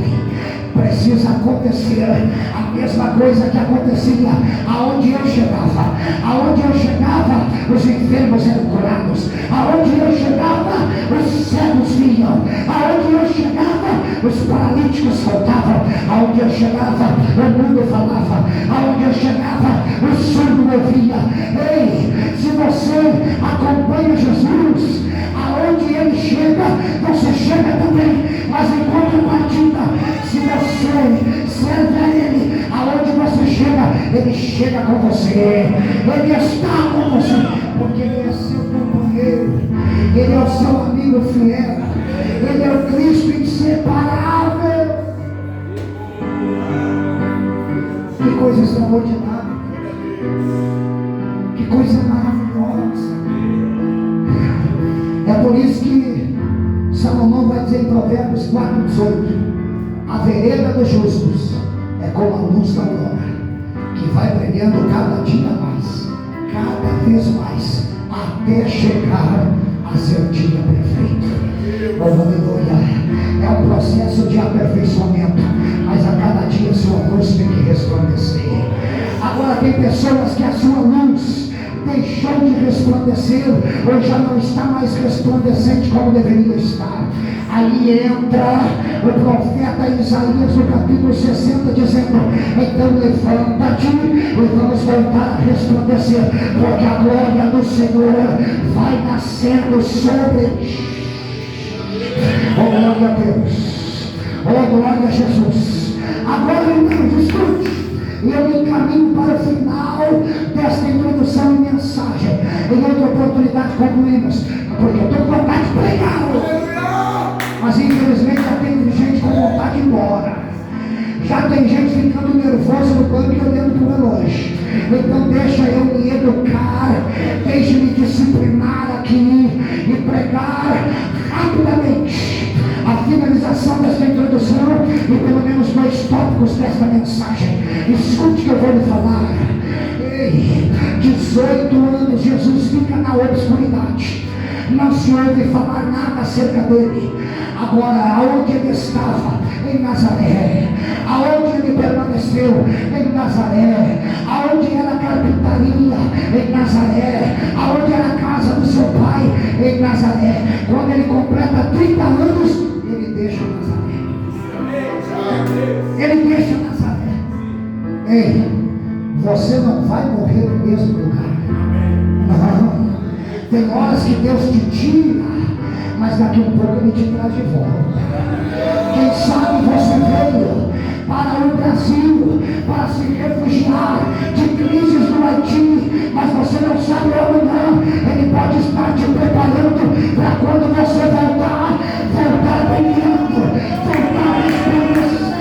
precisa acontecer a mesma coisa que acontecia aonde eu chegava. Aonde eu chegava, os enfermos eram curados. Aonde eu chegava, os cegos vinham. Aonde eu chegava, os paralíticos saltavam. Aonde eu chegava, o mundo falava. Aonde eu chegava, o surdo ouvia. Ei, se você acompanha Jesus, aonde ele chega, você chega também. Mas em contrapartida, se você serve a ele, aonde você chega, ele chega com você. Ele está com você, porque ele é seu companheiro, ele é o seu amigo fiel, ele é o Cristo inseparável. Que coisa extraordinária, que coisa maravilhosa. É por isso que Salomão vai dizer em Provérbios 4:18: a vereda dos justos é como a luz da aurora, que vai brilhando cada dia mais, cada vez mais, até chegar a ser o dia perfeito. Oh, aleluia! É um processo de aperfeiçoamento, mas a cada dia a sua luz tem que resplandecer. Agora tem pessoas que a sua luz deixou de resplandecer, ou já não está mais resplandecente como deveria estar. Aí entra o profeta Isaías no capítulo 60 dizendo: então levanta-te e vamos voltar a resplandecer, porque a glória do Senhor vai nascendo sobre ti. Oh, glória a Deus, oh, glória a Jesus. Agora, irmãos, escute, e eu me encaminho para o final desta introdução e mensagem. Em outra oportunidade concluímos, porque eu estou com vontade de pregar, mas infelizmente já tem gente com vontade de ir embora. Já tem gente ficando nervoso no banco e olhando para o relógio. Então deixa eu me educar, deixe-me disciplinar aqui e pregar rapidamente a finalização desta introdução e pelo menos 2 tópicos desta mensagem. Escute que eu vou lhe falar. Ei, 18 anos Jesus fica na obscuridade, não se ouve falar nada acerca dele. Agora, aonde ele estava? Em Nazaré. Aonde ele permaneceu? Em Nazaré. Aonde era a carpintaria? Em Nazaré. Aonde era a casa do seu pai? Em Nazaré. Quando ele completa 30 anos, ele deixa Nazaré. Ele deixa Nazaré. Ei, você não vai morrer no mesmo lugar. Não. Tem horas que Deus te tira, mas daqui um pouco ele te traz de volta. Quem sabe você veio para o Brasil para se refugiar de crises no Haiti, mas você não sabe amanhã. Ele pode estar te preparando para quando você voltar brilhando, voltar resplandecendo,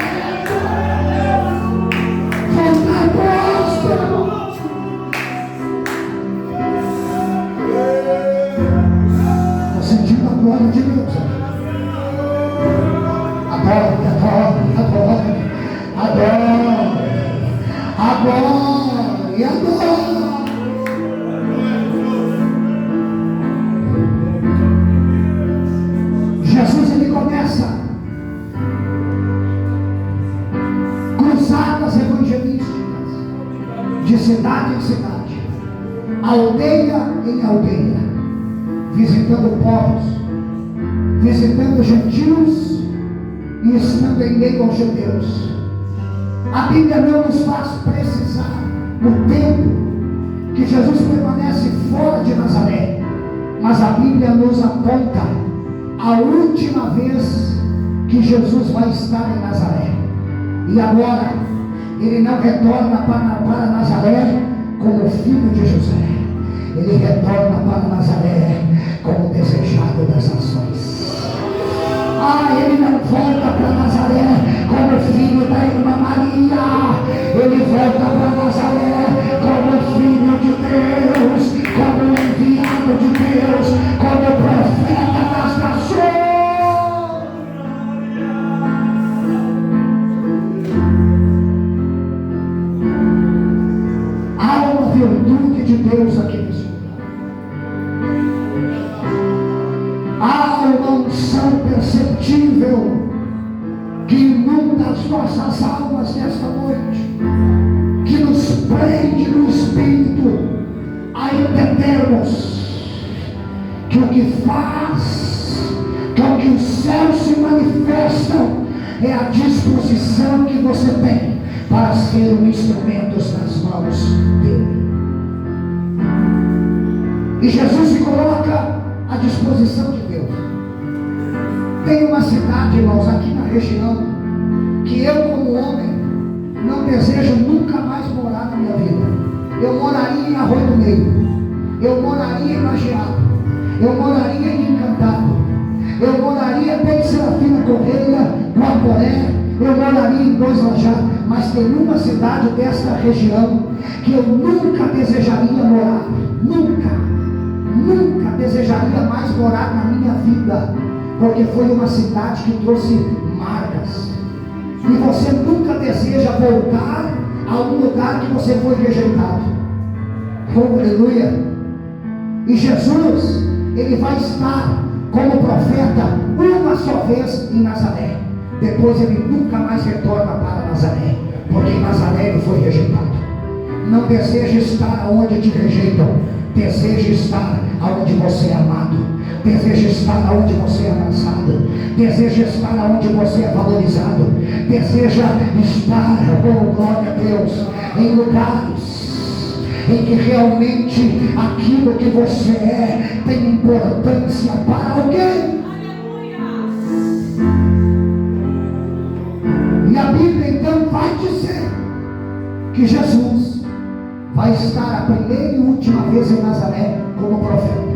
voltar próspero. Estou sentindo a glória de Deus. Adore, adore, adore, adore, adore, adore. Jesus, ele começa cruzadas evangelísticas de cidade em cidade, aldeia em aldeia, visitando povos, visitando gentios e estando em meio aos judeus. A Bíblia não nos faz precisar o tempo que Jesus permanece fora de Nazaré, mas a Bíblia nos aponta a última vez que Jesus vai estar em Nazaré. E agora ele não retorna para Nazaré como filho de José, ele retorna para Nazaré como desejado das nações. Ele não volta para Nazaré como filho da irmã Maria, ele volta para Nazaré como filho de Deus, como enviado de Deus, como profeta das nações. Há uma virtude de Deus aqui nesse lugar. terrível que inunda as nossas almas nesta noite, que nos prende no espírito a entendermos que o que faz com que os céus se manifestam é a disposição que você tem para ser um instrumento nas mãos dele. E Jesus se coloca à disposição de Deus. Tem uma cidade, irmãos, aqui na região, que eu, como homem, não desejo nunca mais morar na minha vida. Eu moraria em Arroio do Meio, eu moraria em Lajeado, eu moraria em Encantado, eu moraria bem em Serafina Correia, Guaporé, eu moraria em Dois Lajados. Mas tem uma cidade desta região que eu nunca desejaria morar, nunca desejaria mais morar na minha vida, porque foi uma cidade que trouxe marcas. E você nunca deseja voltar a um lugar que você foi rejeitado. Oh, aleluia! E Jesus, ele vai estar como profeta uma só vez em Nazaré. Depois ele nunca mais retorna para Nazaré, porque em Nazaré ele foi rejeitado. Não deseja estar onde te rejeitam, deseja estar onde você é amado, deseja estar onde você é abraçado, deseja estar onde você é valorizado, deseja estar, oh glória a Deus, em lugares em que realmente aquilo que você é tem importância para alguém. E a Bíblia então vai dizer que Jesus vai estar a primeira e última vez em Nazaré como profeta.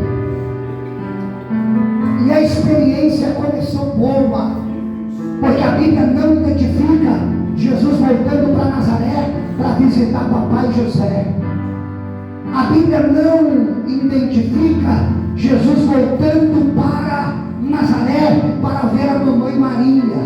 E a experiência começou boa, porque a Bíblia não identifica Jesus voltando para Nazaré para visitar papai José. A Bíblia não identifica Jesus voltando para Nazaré para ver a mamãe Maria,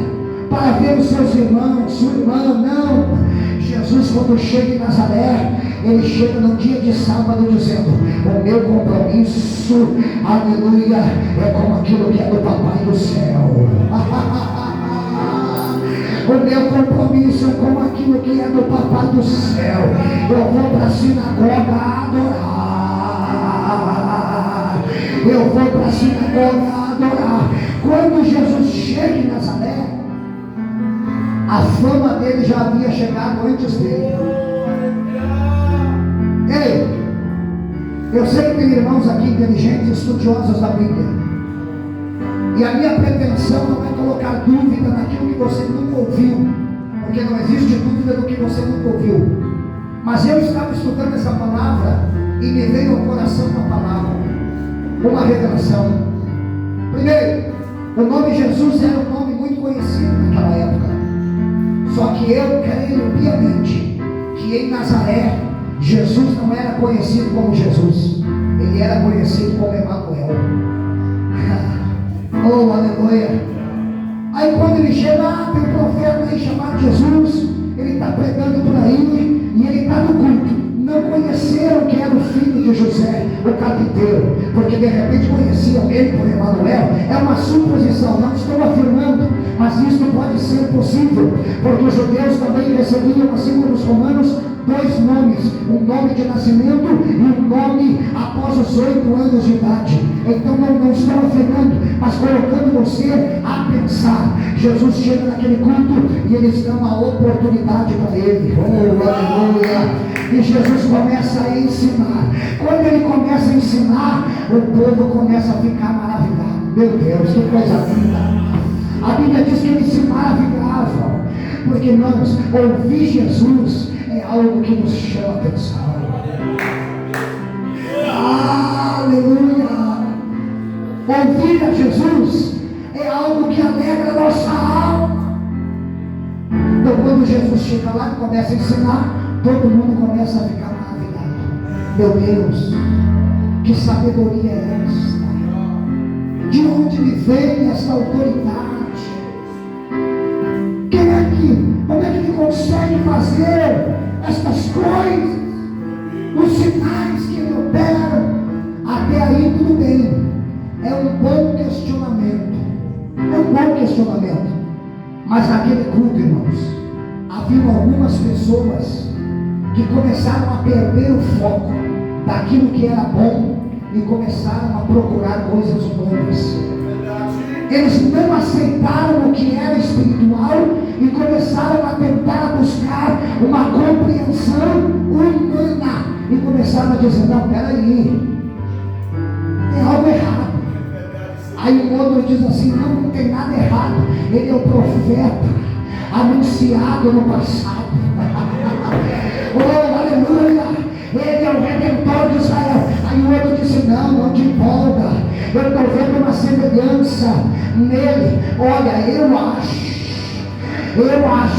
para ver os seus irmãos, sua irmã. Não. Jesus, quando chega em Nazaré, ele chega no dia de sábado dizendo: o meu compromisso, aleluia, é com aquilo que é do papai do céu. O meu compromisso é com aquilo que é do papai do céu. Eu vou para a sinagoga adorar. Eu vou para a sinagoga adorar. Quando Jesus chega em Nazaré, a fama dele já havia chegado antes dele. Ei, eu sei que tem irmãos aqui inteligentes, estudiosos da Bíblia, e a minha pretensão não é colocar dúvida naquilo que você nunca ouviu, porque não existe dúvida do que você nunca ouviu. Mas eu estava estudando essa palavra e me veio ao coração uma palavra, uma revelação. Primeiro, o nome Jesus era um nome muito conhecido naquela época. Só que eu creio piamente que em Nazaré Jesus não era conhecido como Jesus, ele era conhecido como Emanuel. Oh, aleluia! Aí quando ele chega, tem um profeta aí chamado Jesus, ele está pregando por aí e ele está no culto. Não conheceram que era o filho de José, o carpinteiro, porque de repente conheciam ele por Emanuel. É uma suposição, não estou afirmando, mas isso pode ser possível, porque os judeus também recebiam, assim como os romanos, dois nomes, um nome de nascimento e um nome após os 8 anos de idade. Então não estou afirmando, mas colocando você a pensar. Jesus chega naquele culto e eles dão a oportunidade para ele. Oh, aleluia! E Jesus começa a ensinar. Quando ele começa a ensinar, o povo começa a ficar maravilhado. Meu Deus, que coisa linda! A Bíblia diz que eles se maravilhavam, porque nós ouvir Jesus é algo que nos chama a atenção. Aleluia! Ouvir a Jesus é algo que alegra a nossa alma. Então quando Jesus chega lá e começa a ensinar, todo mundo começa a ficar maravilhado. Meu Deus, que sabedoria é esta? De onde me vem esta autoridade? Como é que ele consegue fazer estas coisas? Os sinais que ele opera? Até aí tudo bem. É um bom questionamento. É um bom questionamento. Mas naquele culto, irmãos, havia algumas pessoas que começaram a perder o foco daquilo que era bom e começaram a procurar coisas humanas. Eles não aceitaram o que era espiritual e começaram a tentar buscar uma compreensão humana e começaram a dizer: não, peraí, tem algo errado. Aí o outro diz assim: não tem nada errado, ele é o profeta anunciado no passado. Oh, aleluia, ele é o redentor de Israel. Aí o outro disse: não te empolga, eu estou vendo uma semelhança nele. Olha, eu acho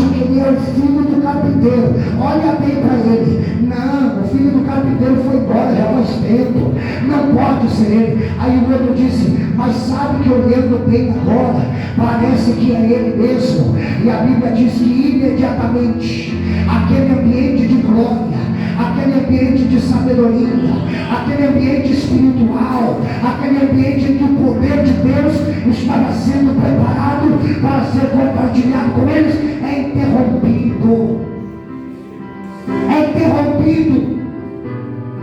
que ele é o filho do carpinteiro. Olha bem para ele. Não, o filho do carpinteiro foi embora já faz tempo, não pode ser ele. Aí o outro disse: mas sabe que olhando bem agora, parece que é ele mesmo. E a Bíblia diz que imediatamente aquele ambiente de glória, aquele ambiente de sabedoria, aquele ambiente espiritual, aquele ambiente em que o poder de Deus estava sendo preparado para ser compartilhado com eles, é interrompido. É interrompido.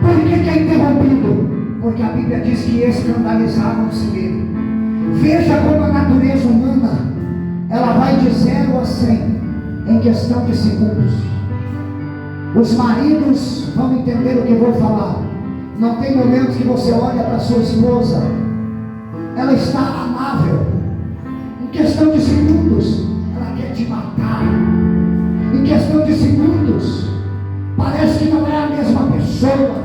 Por que é interrompido? Porque a Bíblia diz que escandalizavam-se nele. Veja como a natureza humana, ela vai de 0 a 100 em questão de segundos. Os maridos vão entender o que vou falar. Não tem momentos que você olha para sua esposa, ela está amável, em questão de segundos ela quer te matar. Em questão de segundos parece que não é a mesma pessoa.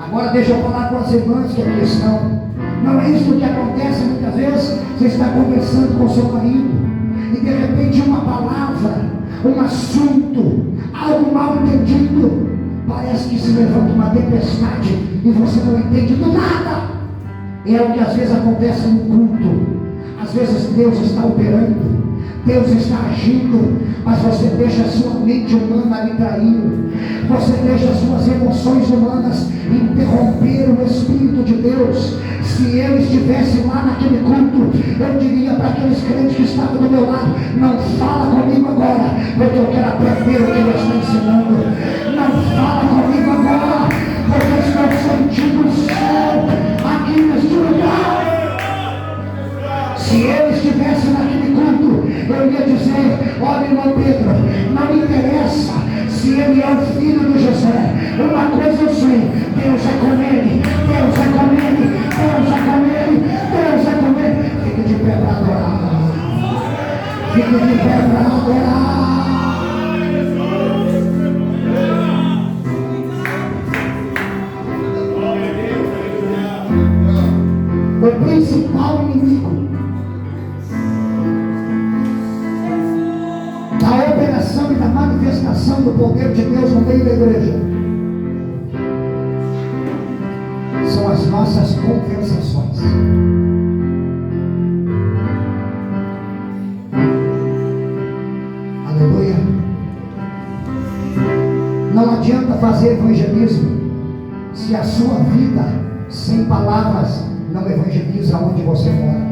Agora deixa eu falar com as irmãs que aqui estão. Não é isso que acontece muitas vezes. Você está conversando com seu marido e de repente uma palavra, um assunto, algo mal entendido, parece que se levanta uma tempestade e você não entende do nada. É o que às vezes acontece no culto. Às vezes Deus está operando, Deus está agindo, mas você deixa a sua mente humana lhe trair, você deixa as suas emoções humanas interromper o Espírito de Deus. Se eu estivesse lá naquele culto, eu diria para aqueles crentes que estavam do meu lado: não fala comigo agora, porque eu quero aprender o que ele está ensinando. Não fala comigo agora, porque eu estou sentindo o céu aqui neste lugar. Se eu estivesse naquele culto, eu ia dizer: olha, irmão Pedro, não me interessa se ele é o filho de José, uma coisa eu sei: Deus é com ele, Deus é com ele, Deus é com ele, Deus é com ele. Fique de pé para adorar, fique de pé para adorar. O principal inimigo da operação e da manifestação do poder de Deus no meio da igreja são as nossas conversações. Aleluia. Não adianta fazer evangelismo se a sua vida sem palavras não evangeliza onde você mora.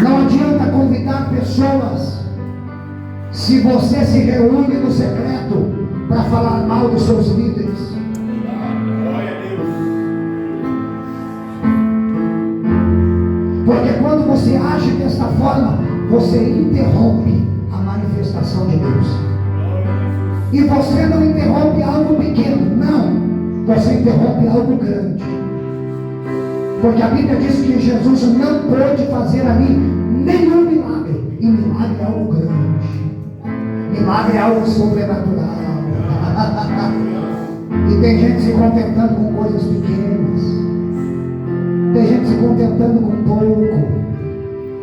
Não adianta convidar pessoas se você se reúne no secreto para falar mal dos seus líderes. Porque quando você age desta forma, você interrompe a manifestação de Deus. E você não interrompe algo pequeno, não. Você interrompe algo grande. Porque a Bíblia diz que Jesus não pôde fazer ali nenhum milagre. E milagre é algo grande. Milagre é algo sobrenatural. E tem gente se contentando com coisas pequenas. Tem gente se contentando com pouco.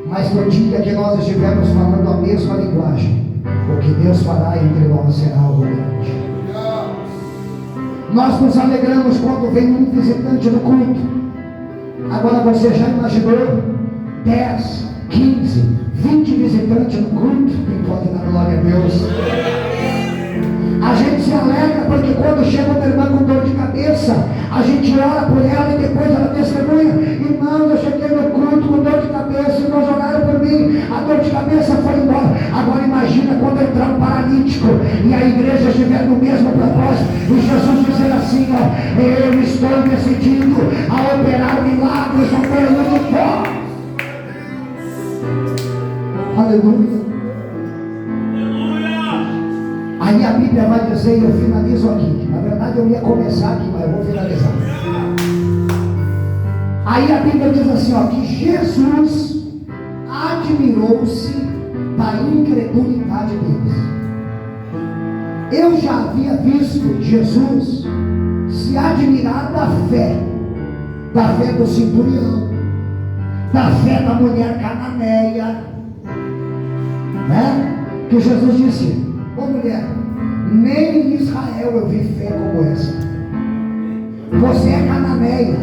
Mas no dia que nós estivermos falando a mesma linguagem, o que Deus fará entre nós será algo grande. Nós nos alegramos quando vem um visitante no culto. Agora você já imaginou 10, 15, 20 visitantes no culto? Quem pode dar glória a Deus? A gente se alegra porque Porque quando chega uma irmã com dor de cabeça, a gente ora por ela e depois ela testemunha: irmãos, eu cheguei no culto com dor de cabeça, e nós oraram por mim, a dor de cabeça foi embora. Agora imagina quando entrar um paralítico e a igreja estiver no mesmo propósito, e Jesus dizer assim: ó, eu estou decidido a operar milagres no meio de vós. Aleluia. Aí a Bíblia vai dizer, e eu finalizo aqui. Na verdade eu ia começar aqui, mas eu vou finalizar. Aí a Bíblia diz assim, ó, que Jesus admirou-se da incredulidade deles. Eu já havia visto Jesus se admirar da fé do centurião, da fé da mulher cananeia, né? Que Jesus disse: ô mulher, nem em Israel eu vi fé como essa. Você é cananeia,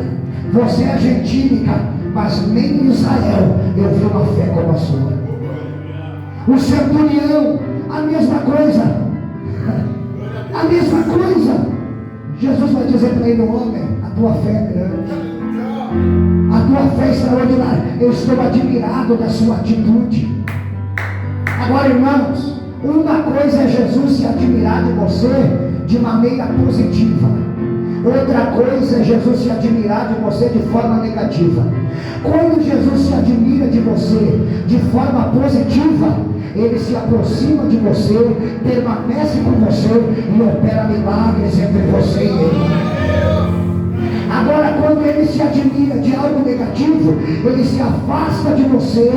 você é gentílica, mas nem em Israel eu vi uma fé como a sua. O centurião, a mesma coisa. A mesma coisa. Jesus vai dizer para ele: homem, a tua fé é grande, a tua fé é extraordinária, eu estou admirado da sua atitude. Agora, irmãos, uma coisa é Jesus se admirar de você de maneira positiva, outra coisa é Jesus se admirar de você de forma negativa. Quando Jesus se admira de você de forma positiva, Ele se aproxima de você, permanece com você e opera milagres entre você e Ele. Agora, quando Ele se admira de algo negativo, Ele se afasta de você,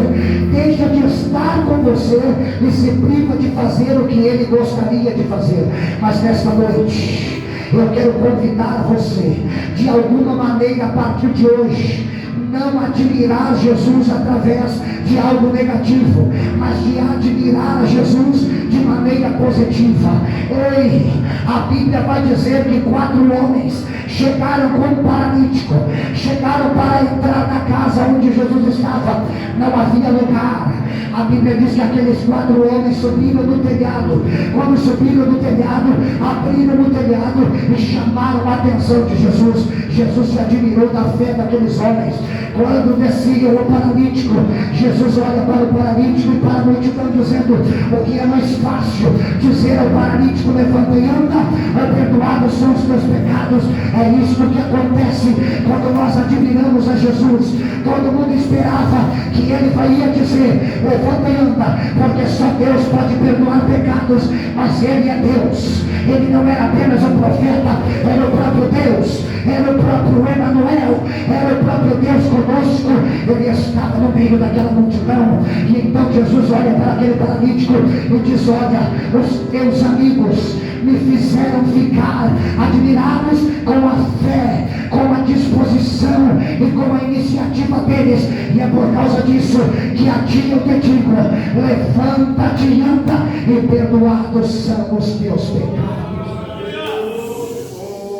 deixa de estar com você e se priva de fazer o que Ele gostaria de fazer. Mas nesta noite, eu quero convidar você, de alguma maneira, a partir de hoje, não admirar Jesus através de algo negativo, mas de admirar a Jesus de maneira positiva. Ei, a Bíblia vai dizer que 4 homens chegaram com um paralítico, chegaram para entrar na casa onde Jesus estava, não havia lugar. A Bíblia diz que aqueles 4 homens subiram no telhado. Quando subiram no telhado, abriram o telhado e chamaram a atenção de Jesus. Jesus se admirou da fé daqueles homens. Quando descia o paralítico, Jesus olha para o paralítico e para a multidão dizendo: o que é mais fácil, dizer ao paralítico: levanta e anda, ou perdoados são os teus pecados? É isso que acontece quando nós admiramos a Jesus. Todo mundo esperava que Ele ia dizer: levanta e anda, porque só Deus pode perdoar pecados. Mas Ele é Deus. Ele não era apenas um profeta, era o próprio Deus, era o próprio Emanuel, era o próprio Deus conosco. Ele estava no meio daquela multidão. E então Jesus olha para aquele paralítico e diz: olha, os teus amigos me fizeram ficar admirados com a fé, com a disposição e com a iniciativa deles. E é por causa disso que a ti eu te digo: levanta-te e anda, e perdoados são os teus pecados.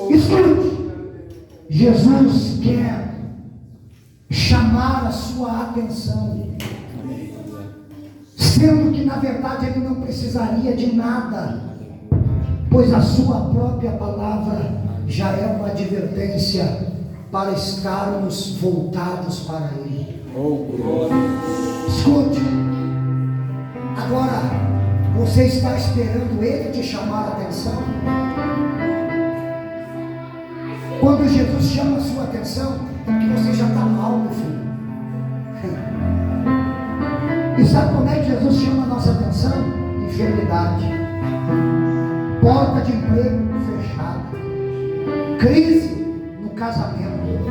Escute, Jesus quer chamar a sua atenção, sendo que na verdade Ele não precisaria de nada, pois a sua própria palavra já é uma advertência para estarmos voltados para Ele. Escute, agora você está esperando Ele te chamar a atenção? Quando Jesus chama a sua atenção, é que você já está mal, meu filho. E sabe como é que Jesus chama a nossa atenção? Enfermidade, porta de emprego fechada, crise no casamento,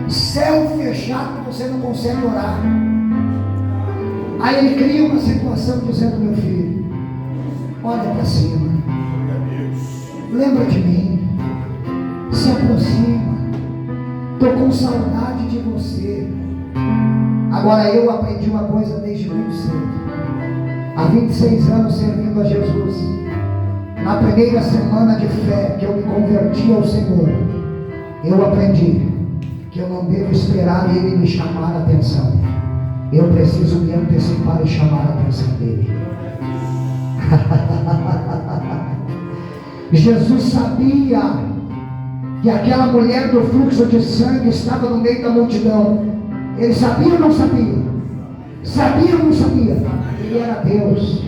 céu fechado que você não consegue orar. Aí Ele cria uma situação dizendo: meu filho, olha para cima, lembra de mim, se aproxima, estou com saudade de você. Agora, eu aprendi uma coisa desde muito cedo, há 26 anos servindo a Jesus. Na primeira semana de fé que eu me converti ao Senhor, eu aprendi que eu não devo esperar Ele me chamar a atenção, eu preciso me antecipar e chamar a atenção dEle. Jesus sabia que aquela mulher do fluxo de sangue estava no meio da multidão. Ele sabia ou não sabia? Sabia ou não sabia? Ele era Deus,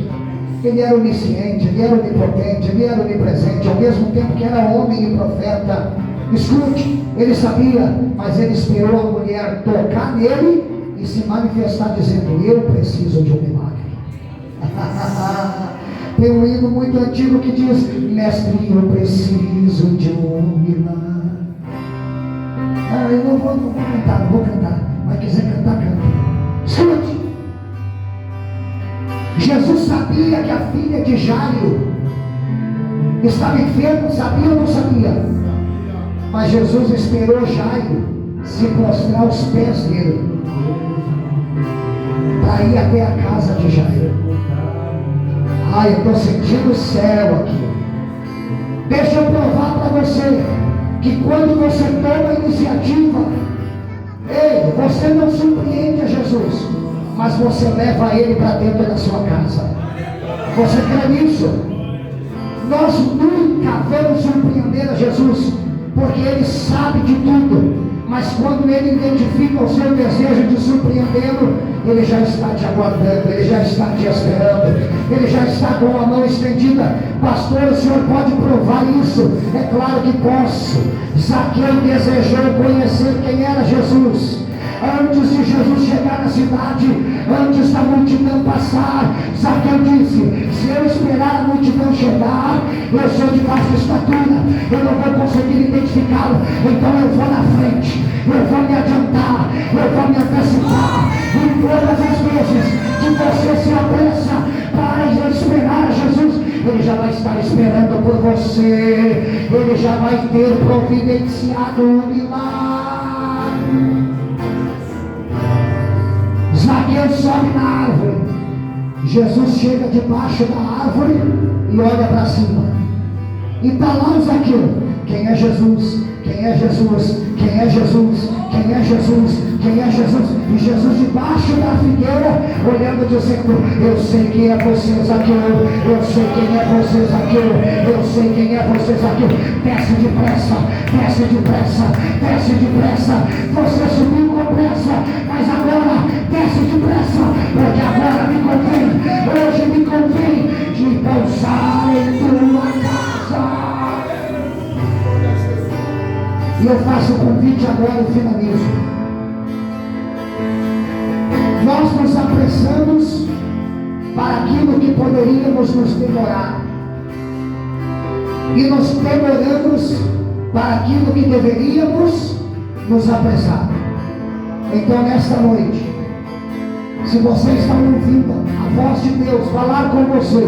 ele era onisciente, ele era onipotente, ele era onipresente, ao mesmo tempo que era homem e profeta. Escute, ele sabia, mas ele esperou a mulher tocar nele e se manifestar dizendo: eu preciso de um milagre. Tem um hino muito antigo que diz: mestre, eu preciso de um milagre. Eu não vou cantar, mas quiser cantar, canta. Escute, Jesus sabia que a filha de Jairo estava enferma, sabia ou não sabia? Mas Jesus esperou Jairo se prostrar aos pés dele para ir até a casa de Jairo. Eu estou sentindo o céu aqui. Deixa eu provar para você que quando você toma a iniciativa, você não surpreende a Jesus, mas você leva ele para dentro da sua casa. Você crê nisso? Nós nunca vamos surpreender a Jesus, porque ele sabe de tudo. Mas quando ele identifica o seu desejo de surpreendê-lo, ele já está te aguardando, ele já está te esperando, ele já está com a mão estendida. Pastor, o senhor pode provar isso? É claro que posso. Zaqueu desejou conhecer quem era Jesus. Antes de Jesus chegar na cidade, antes da multidão passar, Zaqueu disse: se eu esperar a multidão chegar, eu sou de baixa estatura, eu não vou conseguir identificá-lo, então eu vou na frente, eu vou me adiantar, eu vou me antecipar. E todas as vezes que você se apressa para esperar Jesus, ele já vai estar esperando por você, ele já vai ter providenciado um milagre. Zaqueu sobe na árvore. Jesus chega debaixo da árvore e olha para cima. E está lá o Zaqueu. Quem é Jesus? Quem é Jesus? Quem é Jesus? Quem é Jesus? Quem é Jesus? E Jesus debaixo da figueira, olhando, dizendo: eu sei quem é você, Zaqueu. Eu sei quem é você, Zaqueu. Eu sei quem é você, Zaqueu. Desce depressa, desce depressa, desce depressa. Você subiu com pressa, mas agora desce depressa, porque agora me convém, hoje me convém de pousar em tua casa. E eu faço o convite agora e finalizo. Nós nos apressamos para aquilo que poderíamos nos demorar, e nos demoramos para aquilo que deveríamos nos apressar. Então, nesta noite, se você está ouvindo a voz de Deus falar com você,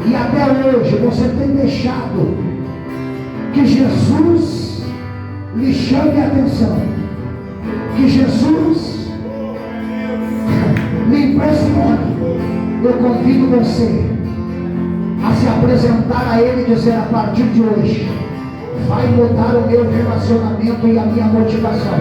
e até hoje você tem deixado que Jesus lhe chame a atenção, que Jesus lhe impressione, eu convido você a se apresentar a Ele e dizer: a partir de hoje vai mudar o meu relacionamento e a minha motivação.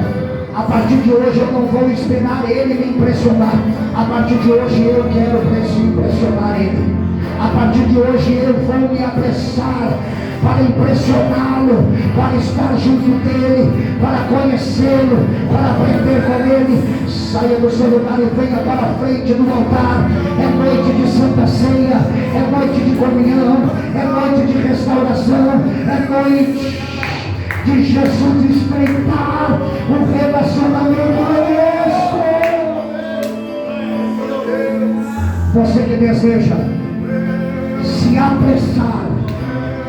A partir de hoje eu não vou esperar Ele me impressionar. A partir de hoje eu quero impressionar Ele. A partir de hoje eu vou me apressar para impressioná-lo, para estar junto dele, para conhecê-lo, para aprender com ele. Saia do seu lugar e venha para a frente do altar. É noite de Santa Ceia, é noite de comunhão, é noite de restauração, é noite de Jesus estreitar o relacionamento conosco. Você que deseja se apressar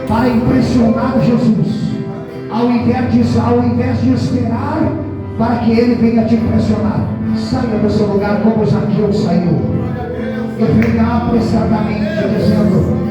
para impressionar Jesus, ao invés de esperar para que Ele venha te impressionar, saia do seu lugar como Zaqueu saiu, e venha apressadamente dizendo: